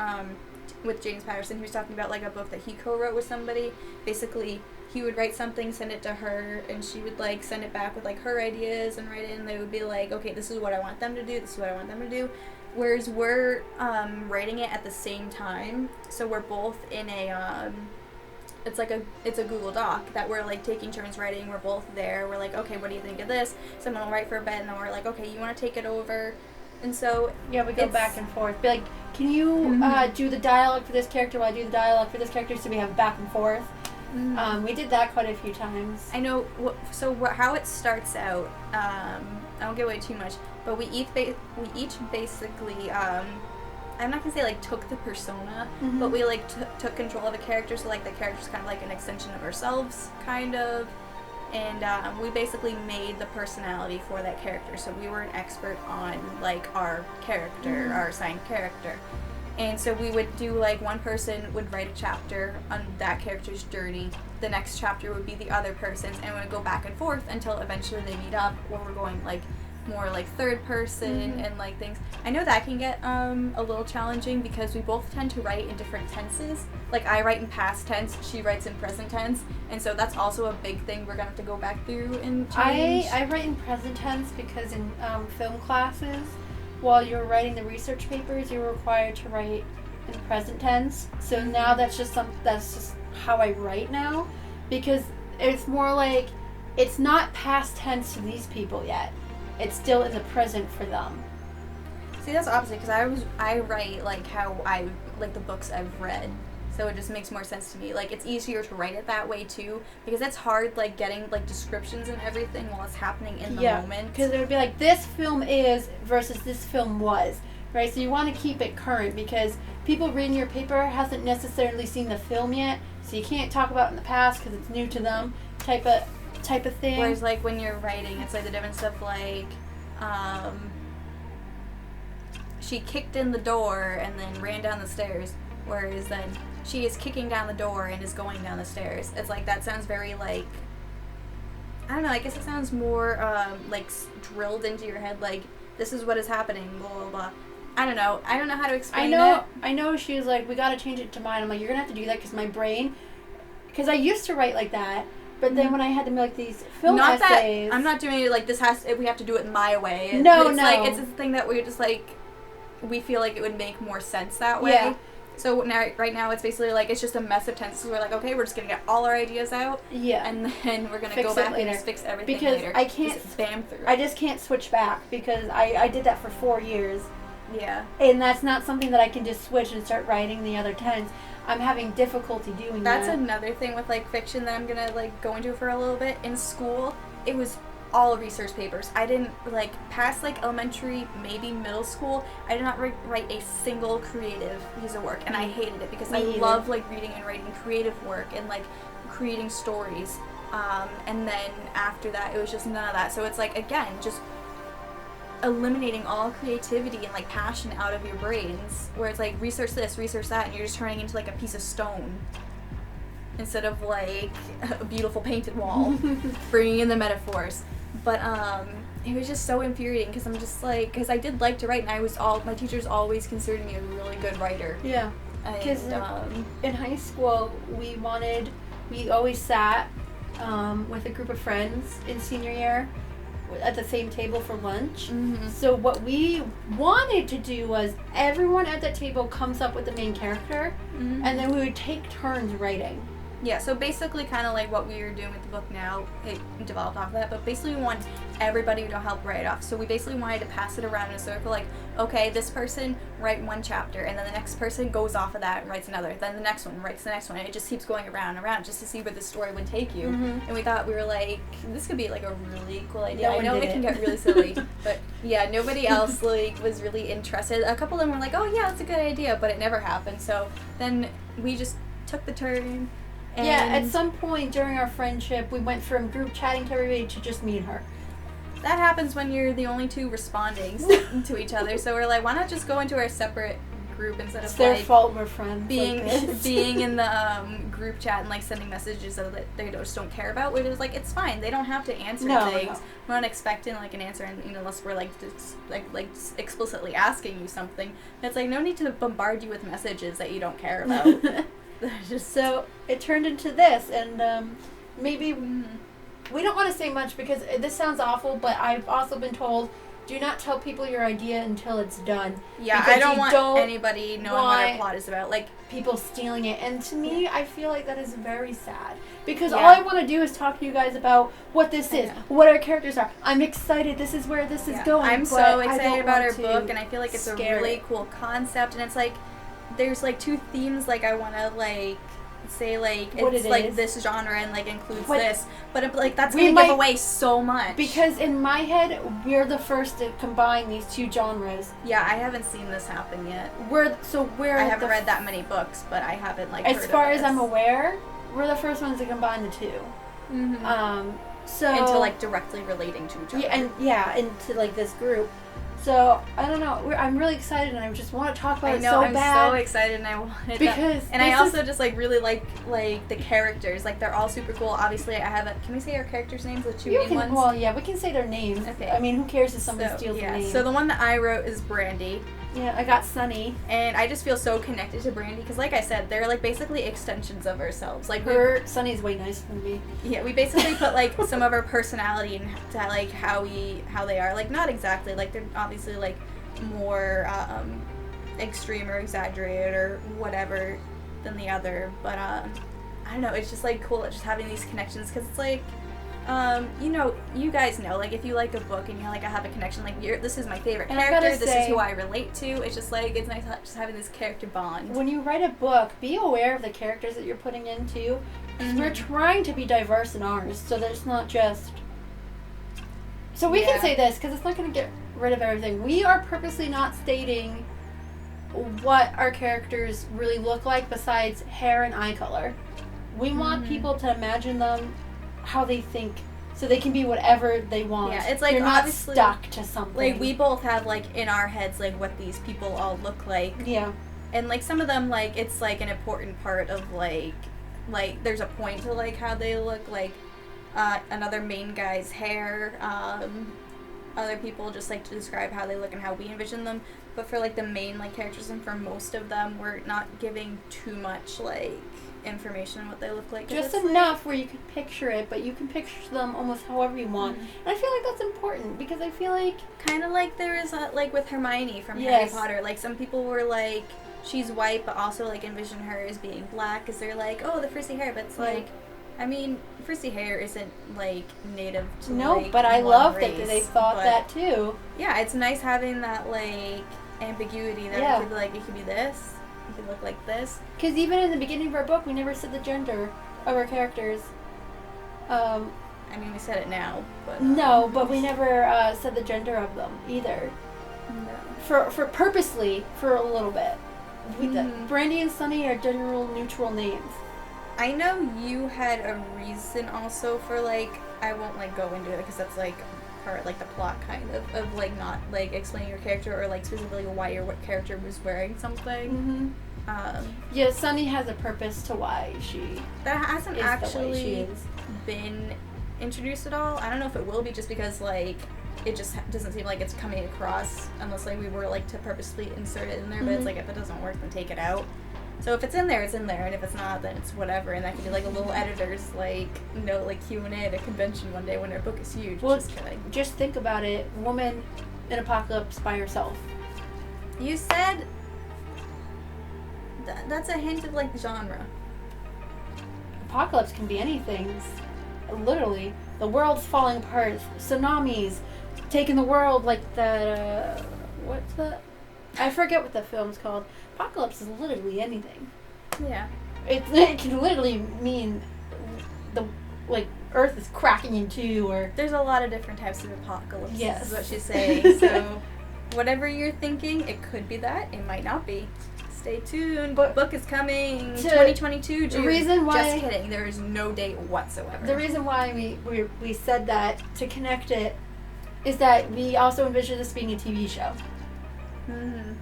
S1: with James Patterson, he was talking about like a book that he co-wrote with somebody. Basically, he would write something, send it to her, and she would like send it back with like her ideas and write it. And they would be like, okay, this is what I want them to do. This is what I want them to do. Whereas we're writing it at the same time, so we're both in a it's a Google Doc that we're like taking turns writing. We're both there. We're like, okay, what do you think of this? Someone will write for a bit, and then we're like, okay, you want to take it over? And so
S2: we go back and forth. Be like, can you do the dialogue for this character while I do the dialogue for this character, so we have back and forth. We did that quite a few times.
S1: I know. How it starts out. I won't give away too much, but we each basically. I'm not gonna say like took the persona, but we like took control of a character. So like the character's kind of like an extension of ourselves, kind of. And we basically made the personality for that character. So we were an expert on like our character, our assigned character. And so we would do like one person would write a chapter on that character's journey. The next chapter would be the other person's, and we would go back and forth until eventually they meet up, or we're going like more like third person and like things. I know that can get a little challenging because we both tend to write in different tenses. Like I write in past tense, she writes in present tense, and so that's also a big thing we're gonna have to go back through and change.
S2: I write in present tense because in film classes, while you're writing the research papers, you're required to write in present tense. So now that's just how I write now, because it's more like it's not past tense to these people yet. It's still in the present for them.
S1: See, that's opposite because I write like how I like the books I've read, so it just makes more sense to me. Like it's easier to write it that way too, because it's hard like getting like descriptions and everything while it's happening in the moment.
S2: Because it would be like this film is versus this film was, right? So you want to keep it current because people reading your paper hasn't necessarily seen the film yet, so you can't talk about it in the past because it's new to them. Type of thing.
S1: Whereas like when you're writing, it's like the difference of like she kicked in the door and then ran down the stairs whereas then she is kicking down the door and is going down the stairs. It's like, that sounds very, like, I don't know, I guess it sounds more, like, drilled into your head, like, this is what is happening, blah, blah, blah. I don't know how to explain it.
S2: I know she was like, we gotta change it to mine. I'm like, you're gonna have to do that because my brain, because I used to write like that, but then when I had to make these film essays.
S1: I'm not doing it like we have to do it my way. It's
S2: no.
S1: Like, it's a thing that we're just like, we feel like it would make more sense that way.
S2: Yeah.
S1: So now, right now, it's basically like, it's just a mess of tenses. We're like, okay, we're just gonna get all our ideas out.
S2: Yeah.
S1: And then we're gonna go back and just fix everything
S2: because
S1: later.
S2: I can't
S1: spam through.
S2: I just can't switch back because I did that for 4 years.
S1: Yeah.
S2: And that's not something that I can just switch and start writing the other tense. I'm having difficulty doing that.
S1: That's another thing with, like, fiction that I'm gonna, like, go into for a little bit. In school, it was all research papers. I didn't, like, past, like, elementary, maybe middle school, I did not write a single creative piece of work, and I hated it because I love, like, reading and writing creative work and, like, creating stories. And then after that, it was just none of that. So it's, like, again, just eliminating all creativity and, like, passion out of your brains, where it's like, research this, research that, and you're just turning into, like, a piece of stone instead of, like, a beautiful painted wall. Bringing in the metaphors. But it was just so infuriating because I'm just like, because I did like to write, and my teachers always considered me a really good writer.
S2: Yeah. Because in high school, we always sat with a group of friends in senior year at the same table for lunch. Mm-hmm. So what we wanted to do was everyone at that table comes up with the main character, and then we would take turns writing.
S1: Yeah, so basically kind of like what we were doing with the book now, it developed off of that, but basically we want everybody to help write it off. So we basically wanted to pass it around in a circle, like, okay, this person write one chapter, and then the next person goes off of that and writes another, then the next one writes the next one, and it just keeps going around and around just to see where the story would take you. Mm-hmm. And we thought, we were like, this could be like a really cool idea. I know it can get really silly, but yeah, nobody else like was really interested. A couple of them were like, oh yeah, that's a good idea, but it never happened. So then we just took the turn. And
S2: yeah, at some point during our friendship, we went from group chatting to everybody to just me and her.
S1: That happens when you're the only two responding to each other. So we're like, why not just go into our separate group instead of
S2: it's their fault we're friends.
S1: Being in the group chat and like sending messages that they just don't care about. We're just like, it's fine. They don't have to answer things. No. We're not expecting like an answer, unless we're like just, like explicitly asking you something. And it's like, no need to bombard you with messages that you don't care about.
S2: So it turned into this, and maybe we don't want to say much because this sounds awful, but I've also been told, do not tell people your idea until it's done.
S1: Yeah, I don't want anybody knowing what our plot is about, like
S2: people stealing it. And to me, I feel like that is very sad because all I want to do is talk to you guys about what this is, what our characters are. I'm excited. This is where this is going.
S1: I'm so excited about our book, and I feel like it's a really cool concept, and it's like, there's like two themes like I want to like say like it's like this genre and like includes this, but like that's gonna give away so much
S2: because in my head we're the first to combine these two genres.
S1: Yeah, I haven't seen this happen yet.
S2: I
S1: haven't read that many books, but I haven't like
S2: as far as I'm aware, we're the first ones to combine the two. Mm-hmm. So
S1: into like directly relating to each other.
S2: Yeah, into like this group. So, I don't know, I'm really excited and I just want to talk about it so bad.
S1: I'm so excited and I wanted
S2: because
S1: and I also just like really like the characters. Like they're all super cool. Obviously I have can we say our characters' names, the two main ones?
S2: Well, yeah, we can say their names. Okay. I mean, who cares if somebody steals the name?
S1: So the one that I wrote is Brandy.
S2: Yeah, I got Sunny.
S1: And I just feel so connected to Brandy because like I said, they're like basically extensions of ourselves. Like
S2: Sunny's way nicer than me.
S1: Yeah, we basically put like some of our personality into like how they are. Like not exactly, like they're obviously like more extreme or exaggerated or whatever than the other, but I don't know, it's just like cool just having these connections because it's like you guys know, like if you like a book and you're like, I have a connection, like this is my favorite character, this is who I relate to. It's just like, it's nice just having this character bond.
S2: When you write a book, be aware of the characters that you're putting into, because we're trying to be diverse in ours, so that it's not just. So we can say this because it's not going to get rid of everything. We are purposely not stating what our characters really look like besides hair and eye color. We want people to imagine them how they think, so they can be whatever they want.
S1: Yeah, it's like
S2: you're not stuck to something.
S1: Like we both have like in our heads like what these people all look like.
S2: Yeah.
S1: And, like, some of them, like, it's, like, an important part of, like, there's a point to, like, how they look, like, another main guy's hair, other people just like to describe how they look and how we envision them, but for, like, the main, like, characters and for most of them, we're not giving too much, like, information on what they look like.
S2: Just enough where you can picture it, but you can picture them almost however you want. And I feel like that's important, because I feel like...
S1: Kind of like there is, like, with Hermione from
S2: Yes.
S1: Harry Potter, like, some people were like, she's white, but also, like, envision her as being black, because they're like, oh, the frizzy hair, but it's like, I mean, frizzy hair isn't, like, native to,
S2: No, but I
S1: one
S2: love
S1: race,
S2: that they thought that, too.
S1: Yeah, it's nice having that, like, ambiguity that it could be, like, it could be this, it could look like this.
S2: Because even in the beginning of our book, we never said the gender of our characters.
S1: I mean, we said it now, but...
S2: No, but we never said the gender of them, either.
S1: No.
S2: For purposely, for a little bit. Brandy and Sunny are general neutral names.
S1: I know you had a reason also for, like, I won't, like, go into it because that's, like, part, like, the plot kind of like, not, like, explaining your character or, like, specifically why your character was wearing something.
S2: Yeah, Sunny has a purpose to why she
S1: that hasn't
S2: is
S1: actually
S2: the way she is.
S1: been introduced at all. I don't know if it will be just because, like, it just doesn't seem like it's coming across unless, like, we were, like, to purposely insert it in there, but it's like, if it doesn't work, then take it out. So if it's in there, it's in there, and if it's not, then it's whatever, and that could be, like, a little editor's, like, note, like, Q&A at a convention one day when our book is huge.
S2: Well,
S1: just kidding.
S2: Just think about it. Woman in apocalypse by herself.
S1: You said that's a hint of, like, genre.
S2: Apocalypse can be anything. Literally. The world's falling apart. Tsunamis. Taking the world, like the... what's the... I forget what the film's called. Apocalypse is literally anything.
S1: Yeah.
S2: It can literally mean the, like, Earth is cracking in two, or...
S1: There's a lot of different types of apocalypse.
S2: Yes.
S1: Is what she's saying. So, whatever you're thinking, it could be that. It might not be. Stay tuned.
S2: But
S1: book is coming 2022 June.
S2: The reason why...
S1: Just kidding. There is no date whatsoever.
S2: The reason why we said that, to connect it, is that we also envision this being a TV show.
S1: Mm-hmm.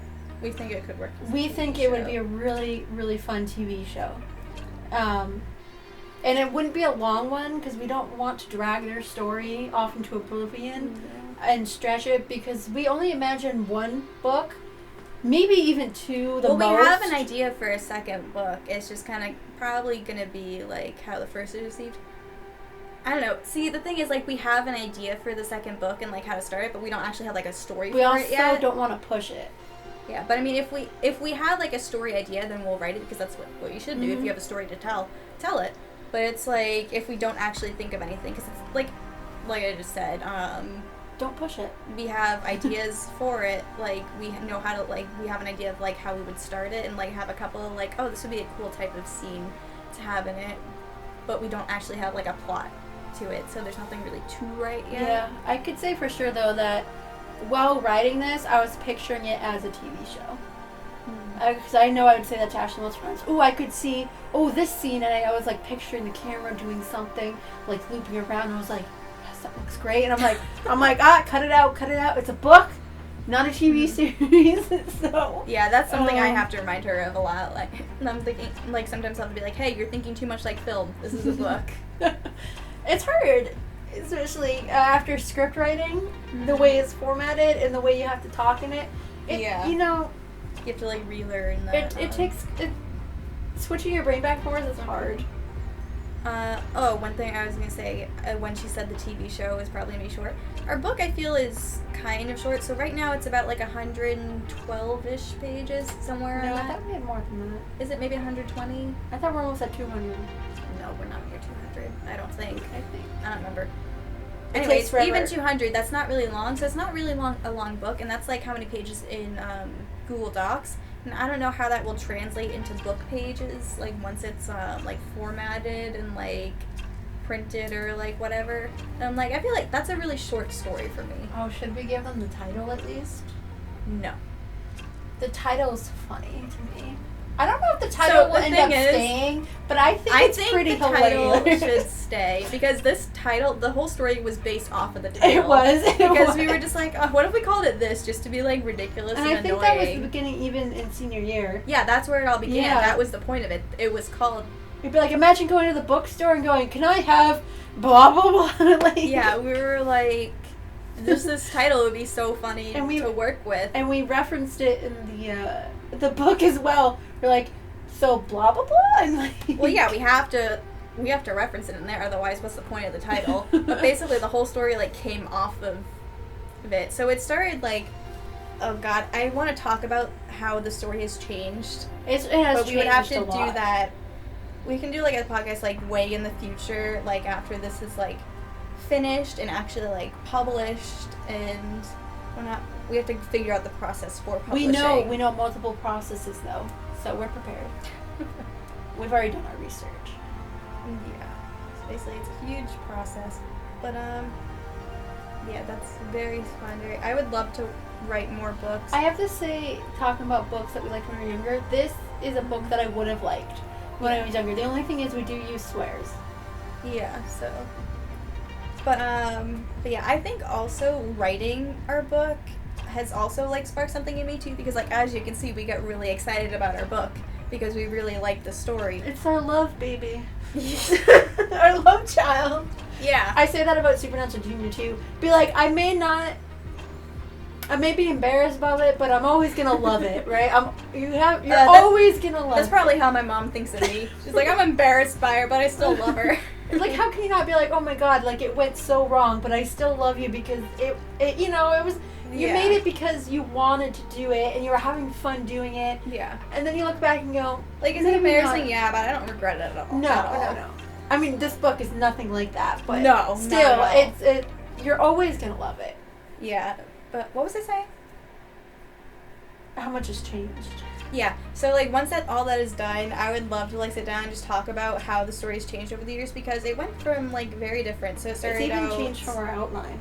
S1: We think it could work.
S2: We think it would be a really, really fun TV show. And it wouldn't be a long one, because we don't want to drag their story off into oblivion and stretch it, because we only imagine one book, maybe even two, the most.
S1: Well, we have an idea for a second book. It's just kind of probably going to be, like, how the first is received. I don't know. See, the thing is, like, we have an idea for the second book and, like, how to start it, but we don't actually have, like, a story for it yet.
S2: We also don't want to push it.
S1: Yeah, but I mean, if we have, like, a story idea, then we'll write it, because that's what you should do. If you have a story to tell it. But it's like, if we don't actually think of anything, because it's like I just said,
S2: don't push it.
S1: We have ideas for it. Like, we know how to, like, we have an idea of, like, how we would start it, and, like, have a couple of, like, oh, this would be a cool type of scene to have in it, but we don't actually have, like, a plot to it, so there's nothing really to write yet.
S2: Yeah, I could say for sure, though, that while writing this, I was picturing it as a TV show. Because I know I would say that to Ashley most times. Oh, I could see, this scene, and I was, like, picturing the camera doing something, like, looping around, and I was like, yes, that looks great. And I'm like, cut it out. It's a book, not a TV series. So
S1: yeah, that's something I have to remind her of a lot. Like, and I'm thinking, like, sometimes I'll have to be like, hey, you're thinking too much like film. This is a book.
S2: It's hard, especially after script writing, the way it's formatted and the way you have to talk in it. You know,
S1: you have to, like, relearn that.
S2: It takes switching your brain back and forth is hard.
S1: One thing I was gonna say, when she said the TV show is probably gonna be short, our book, I feel, is kind of short. So right now it's about, like, 112-ish pages, somewhere
S2: No,
S1: around
S2: I
S1: that.
S2: thought we had more than that.
S1: Is it maybe 120?
S2: I thought we're almost at 200.
S1: No, we're not near 200. I don't think. I don't remember.
S2: It
S1: Anyways,
S2: takes forever.
S1: even 200, that's not really long. So it's not really a long book, and that's, like, how many pages in Google Docs. And I don't know how that will translate into book pages, like, once it's, like, formatted and, like, printed or, like, whatever. And I'm like, I feel like that's a really short story for me.
S2: Oh, should we give them the title at least?
S1: No.
S2: The title's funny to me. I don't know if the title will end up staying, but I think it's pretty hilarious.
S1: The title should stay, because this title, the whole story was based off of the title.
S2: It was.
S1: Because we were just like, oh, what if we called it this, just to be, like, ridiculous and annoying.
S2: And I think that was the beginning, even in senior year.
S1: Yeah, that's where it all began.
S2: Yeah.
S1: That was the point of it. It was called...
S2: You'd be like, imagine going to the bookstore and going, can I have blah, blah, blah? Like,
S1: yeah, we were like... Just this title would be so funny to work with.
S2: And we referenced it in the book as well. We're like, so blah blah blah, and like.
S1: Well, yeah, we have to reference it in there. Otherwise, what's the point of the title? But basically, the whole story like came off of it. So it started like, oh god, I want to talk about how the story has changed.
S2: It has changed.
S1: But we would have to do that. We can do like a podcast like way in the future, like after this is like finished and actually like published, and we have to figure out the process for publishing.
S2: We know multiple processes though, so we're prepared. We've already done our research.
S1: Yeah, so basically it's a huge process, but yeah, that's very fun. I would love to write more books.
S2: I have to say, talking about books that we liked when we were younger, this is a book that I would have liked when I was younger. The only thing is we do use swears.
S1: Yeah, so. But yeah, I think also writing our book has also, like, sparked something in me, too, because, like, as you can see, we get really excited about our book because we really like the story.
S2: It's our love baby. Our love child.
S1: Yeah.
S2: I say that about Supernatural Junior, too. Be like, I may be embarrassed about it, but I'm always gonna love it, right? You're always gonna love it.
S1: That's probably how my mom thinks of me. She's like, I'm embarrassed by her, but I still love her.
S2: It's like, how can you not be like, oh my god, like, it went so wrong, but I still love you because it you know, it was, you made it because you wanted to do it, and you were having fun doing it.
S1: Yeah.
S2: And then you look back and go,
S1: like, is it embarrassing? Yeah, but I don't regret it at all.
S2: No. I mean, this book is nothing like that, but
S1: no,
S2: still, you're always gonna love it.
S1: Yeah. But what was I saying?
S2: How much has changed?
S1: Yeah. So, like, once all that is done, I would love to, like, sit down and just talk about how the story has changed over the years, because it went from, like, very different. So it started
S2: It's even changed from our outline.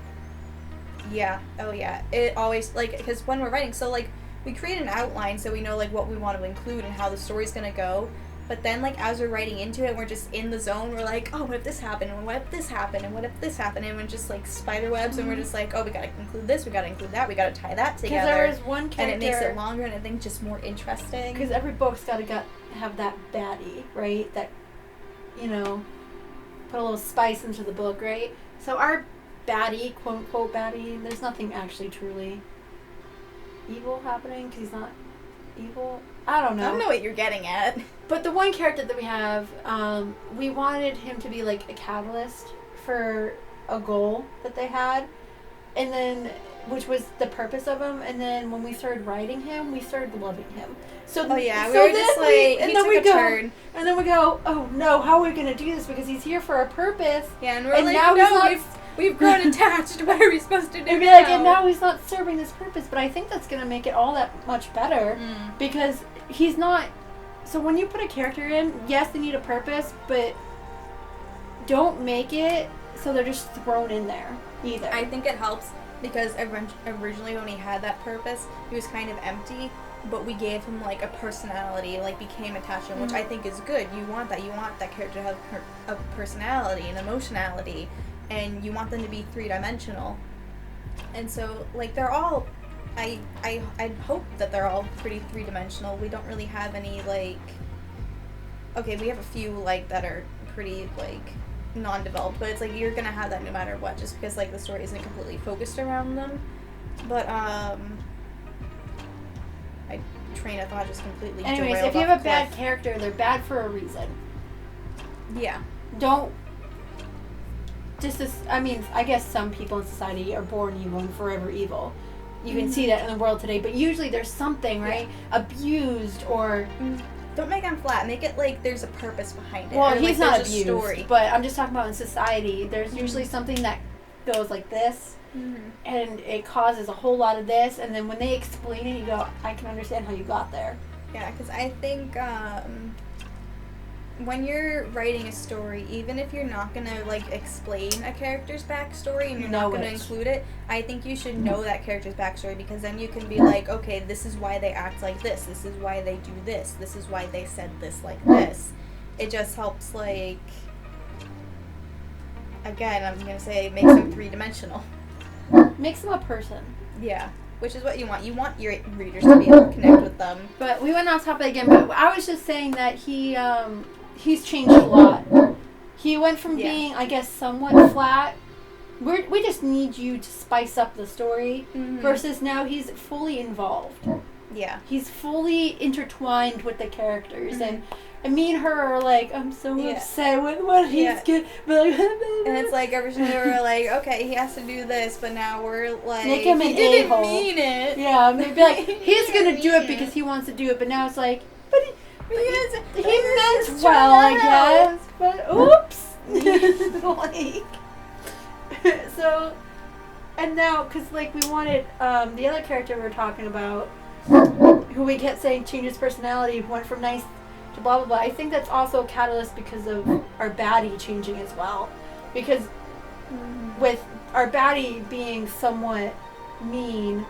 S1: Yeah. Oh, yeah. It always, like, because when we're writing, so, like, we create an outline so we know, like, what we want to include and how the story's going to go. But then, like, as we're writing into it, we're just in the zone. We're like, oh, what if this happened? And what if this happened? And what if this happened? And we're just, like, spider webs. And we're just like, oh, we got to include this. We got to include that. We got to tie that together.
S2: Because there was one character.
S1: And it makes it longer and I think just more interesting.
S2: Because every book's got to have that baddie, right? That, you know, put a little spice into the book, right? So our baddie, quote-unquote baddie, there's nothing actually truly evil happening because he's not evil. I don't know.
S1: I don't know what you're getting at.
S2: But the one character that we have, we wanted him to be like a catalyst for a goal that they had, and then, which was the purpose of him, and then when we started writing him, we started loving him. So
S1: we were just like, he took a turn.
S2: And then we go, oh no, how are we going to do this? Because he's here for a purpose.
S1: Yeah, and we're like, no, we've grown attached. What are we supposed to do?
S2: And be like, and now he's not serving this purpose. But I think that's going to make it all that much better, because he's not. So when you put a character in, yes, they need a purpose, but don't make it so they're just thrown in there either.
S1: I think it helps because originally when he had that purpose, he was kind of empty, but we gave him like a personality, like became attached to him, which I think is good. You want that. You want that character to have a personality and emotionality, and you want them to be three-dimensional. And so, like, they're all... I hope that they're all pretty three-dimensional. We don't really have any, like... Okay, we have a few, like, that are pretty, like, non-developed, but it's like you're gonna have that no matter what, just because, like, the story isn't completely focused around them. But, my train of thought just completely derailed.
S2: Anyways, if you have a bad character, they're bad for a reason.
S1: Yeah.
S2: Don't... I guess some people in society are born evil and forever evil. You can see that in the world today, but usually there's something, right? Yeah. Abused or...
S1: Don't make him flat. Make it like there's a purpose behind it.
S2: Well, he's not abused, story. But I'm just talking about in society. There's usually something that goes like this, and it causes a whole lot of this, and then when they explain it, you go, I can understand how you got there.
S1: Yeah, because I think when you're writing a story, even if you're not going to, like, explain a character's backstory and you're not going to include it, I think you should know that character's backstory, because then you can be like, okay, this is why they act like this is why they do this is why they said this like this. It just helps, like, again, I'm going to say, makes them three-dimensional.
S2: Makes them a person.
S1: Yeah. Which is what you want. You want your readers to be able to connect with them.
S2: But we went off topic again, but I was just saying that he's changed a lot. He went from being, I guess, somewhat flat. We just need you to spice up the story, versus now he's fully involved.
S1: Yeah.
S2: He's fully intertwined with the characters, and me and her are like, I'm so upset with what he's getting.
S1: And it's like, originally we were like, okay, he has to do this, but now we're like,
S2: make him
S1: he didn't mean it.
S2: Yeah, maybe like, he's gonna do it because he wants to do it, but now it's like, but he meant well, I guess. But oops. Like, so, and now, because like we wanted the other character we were talking about, who we kept saying changed his personality, went from nice to blah blah blah. I think that's also a catalyst because of our baddie changing as well. Because with our baddie being somewhat mean,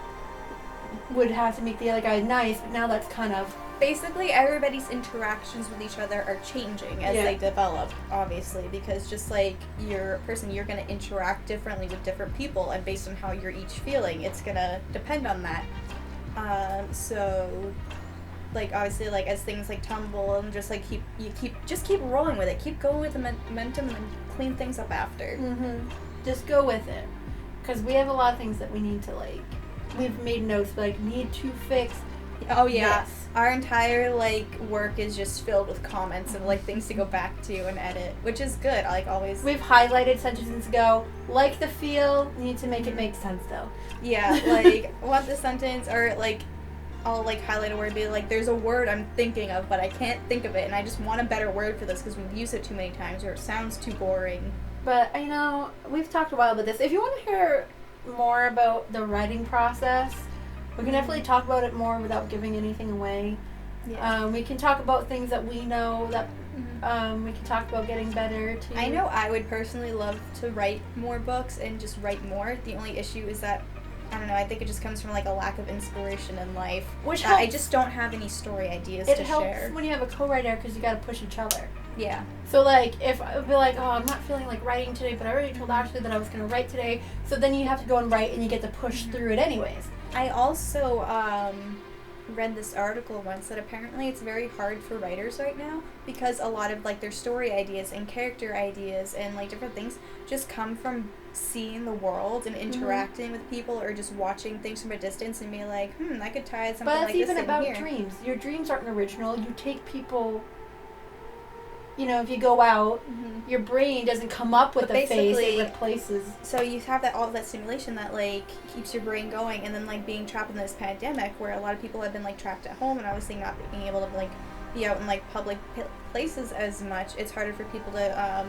S2: would have to make the other guy nice, but now that's kind of...
S1: Basically, everybody's interactions with each other are changing as they develop, obviously, because just like you're a person, you're going to interact differently with different people, and based on how you're each feeling, it's going to depend on that. So, like, obviously, like, as things like tumble and just like keep rolling with it, keep going with the momentum and clean things up after.
S2: Just go with it, because we have a lot of things that we need to, like, we've made notes, like, need to fix.
S1: Oh yeah, our entire like work is just filled with comments and like things to go back to and edit, which is good. Like always,
S2: we've highlighted sentences to go like the feel. Need to make it make sense though.
S1: Yeah, like want the sentence, or like I'll like highlight a word, be like, there's a word I'm thinking of, but I can't think of it, and I just want a better word for this because we've used it too many times, or it sounds too boring.
S2: But you know, we've talked a while about this. If you want to hear more about the writing process, we can definitely talk about it more without giving anything away. Yeah. We can talk about things that we know that we can talk about getting better too.
S1: I know I would personally love to write more books and just write more. The only issue is that, I don't know, I think it just comes from like a lack of inspiration in life.
S2: Which helps.
S1: I just don't have any story ideas to share.
S2: It helps when you have a co-writer because you got to push each other.
S1: Yeah.
S2: So like, if I would be like, oh, I'm not feeling like writing today, but I already told Ashley that I was going to write today, so then you have to go and write and you get to push through it anyways.
S1: I also read this article once that apparently it's very hard for writers right now because a lot of like their story ideas and character ideas and like different things just come from seeing the world and interacting with people, or just watching things from a distance and being like, I could tie something like this in here.
S2: But it's even about dreams. Your dreams aren't original. You take people... You know, if you go out, your brain doesn't come up with a face, it replaces.
S1: So you have all of that stimulation that, like, keeps your brain going, and then, like, being trapped in this pandemic where a lot of people have been, like, trapped at home and obviously not being able to, like, be out in, like, public places as much, it's harder for people to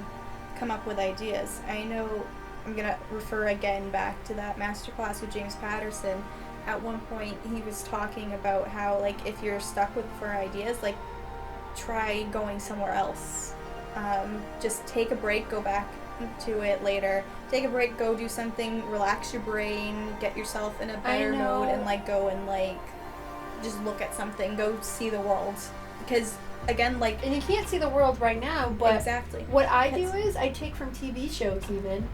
S1: come up with ideas. I know I'm going to refer again back to that masterclass with James Patterson. At one point, he was talking about how, like, if you're stuck for ideas, like, try going somewhere else. Just take a break, go back to it later. Take a break, go do something, relax your brain, get yourself in a better mode, and like go and like just look at something, go see the world. Because again, like,
S2: and you can't see the world right now, but
S1: exactly.
S2: What I do is I take from TV shows even,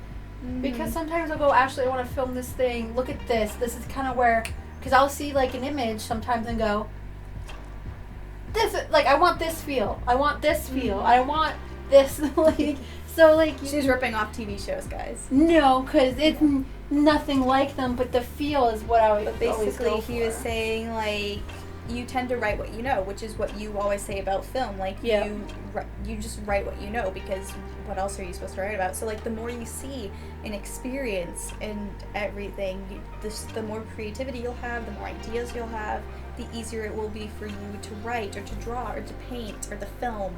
S2: because sometimes I'll go, Ashley, I want to film this thing. Look at this. This is kind of where, because I'll see like an image sometimes and go, this, like, I want this feel. I want this feel. I want this, like, so, like...
S1: She's ripping off TV shows, guys.
S2: No, because it's nothing like them, but the feel is what I always go for.
S1: But basically, he was saying, like, you tend to write what you know, which is what you always say about film. Like, you just write what you know, because what else are you supposed to write about? So, like, the more you see and experience and everything, the more creativity you'll have, the more ideas you'll have, the easier it will be for you to write or to draw or to paint or the film.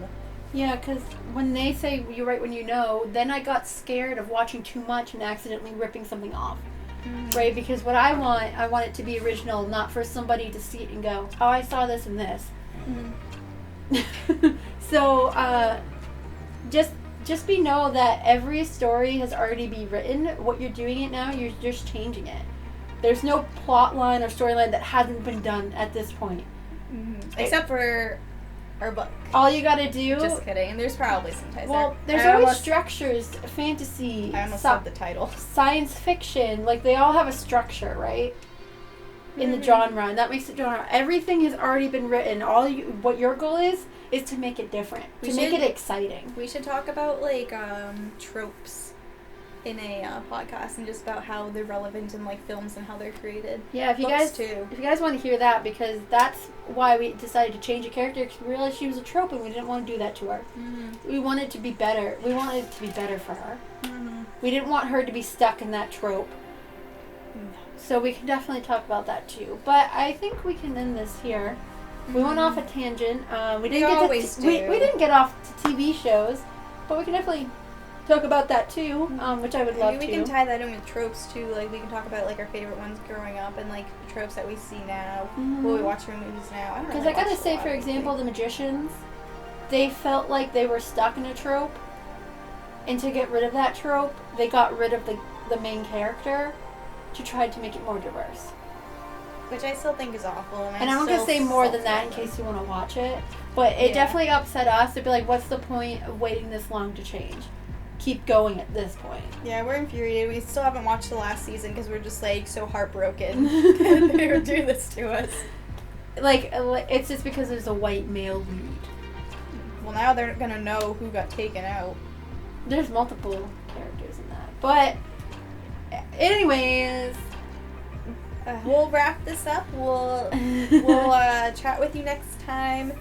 S2: Yeah, because when they say you write when you know, then I got scared of watching too much and accidentally ripping something off. Right? Because what I want it to be original, not for somebody to see it and go, oh, I saw this and this. So, just know that every story has already been written. What you're doing it now, you're just changing it. There's no plot line or storyline that hasn't been done at this point.
S1: Mm-hmm. Except for our book.
S2: All you gotta do...
S1: Just kidding. There's probably some ties
S2: Well,
S1: there.
S2: there's always structures, fantasy,
S1: I almost said the title.
S2: science fiction. Like, they all have a structure, right? In the genre, and that makes it genre. Everything has already been written. What your goal is to make it different, make it exciting.
S1: We should talk about like tropes in a podcast, and just about how they're relevant in like films and how they're created.
S2: Yeah, if you guys want to hear that, because that's why we decided to change a character, because we realized she was a trope, and we didn't want to do that to her. Mm-hmm. We wanted it to be better. We wanted it to be better for her. Mm-hmm. We didn't want her to be stuck in that trope. So we can definitely talk about that too. But I think we can end this here. We went off a tangent. We didn't get off to TV shows, but we can definitely talk about that too, which I would love to.
S1: We can tie that in with tropes too. Like, we can talk about like our favorite ones growing up, and like the tropes that we see now, what we watch from movies now.
S2: Because I gotta say, for example, the magicians, they felt like they were stuck in a trope, and to get rid of that trope, they got rid of the main character to try to make it more diverse.
S1: Which I still think is awful.
S2: And I'm not going to say more than that in case you want to watch it. But it definitely upset us to be like, what's the point of waiting this long to change? Keep going at this point.
S1: Yeah, we're infuriated. We still haven't watched the last season because we're just like so heartbroken that they would do this to us.
S2: Like, it's just because there's a white male lead.
S1: Well, now they're going to know who got taken out.
S2: There's multiple characters in that. But... anyways,
S1: we'll wrap this up. We'll chat with you next time.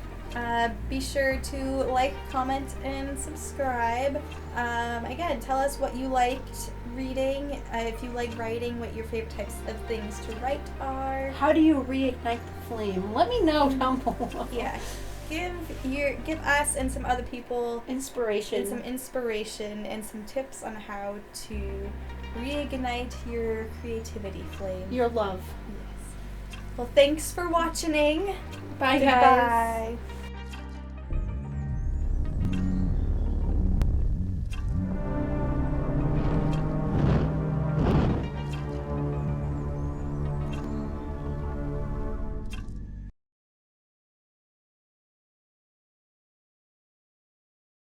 S1: Be sure to like, comment, and subscribe. Again, tell us what you liked reading. If you like writing, what your favorite types of things to write are.
S2: How do you reignite the flame? Let me know down below.
S1: Yeah. Give us and some other people
S2: inspiration.
S1: And some inspiration and some tips on how to reignite your creativity flame.
S2: Your love.
S1: Yes. Well, thanks for watching.
S2: Bye, guys.
S1: Bye.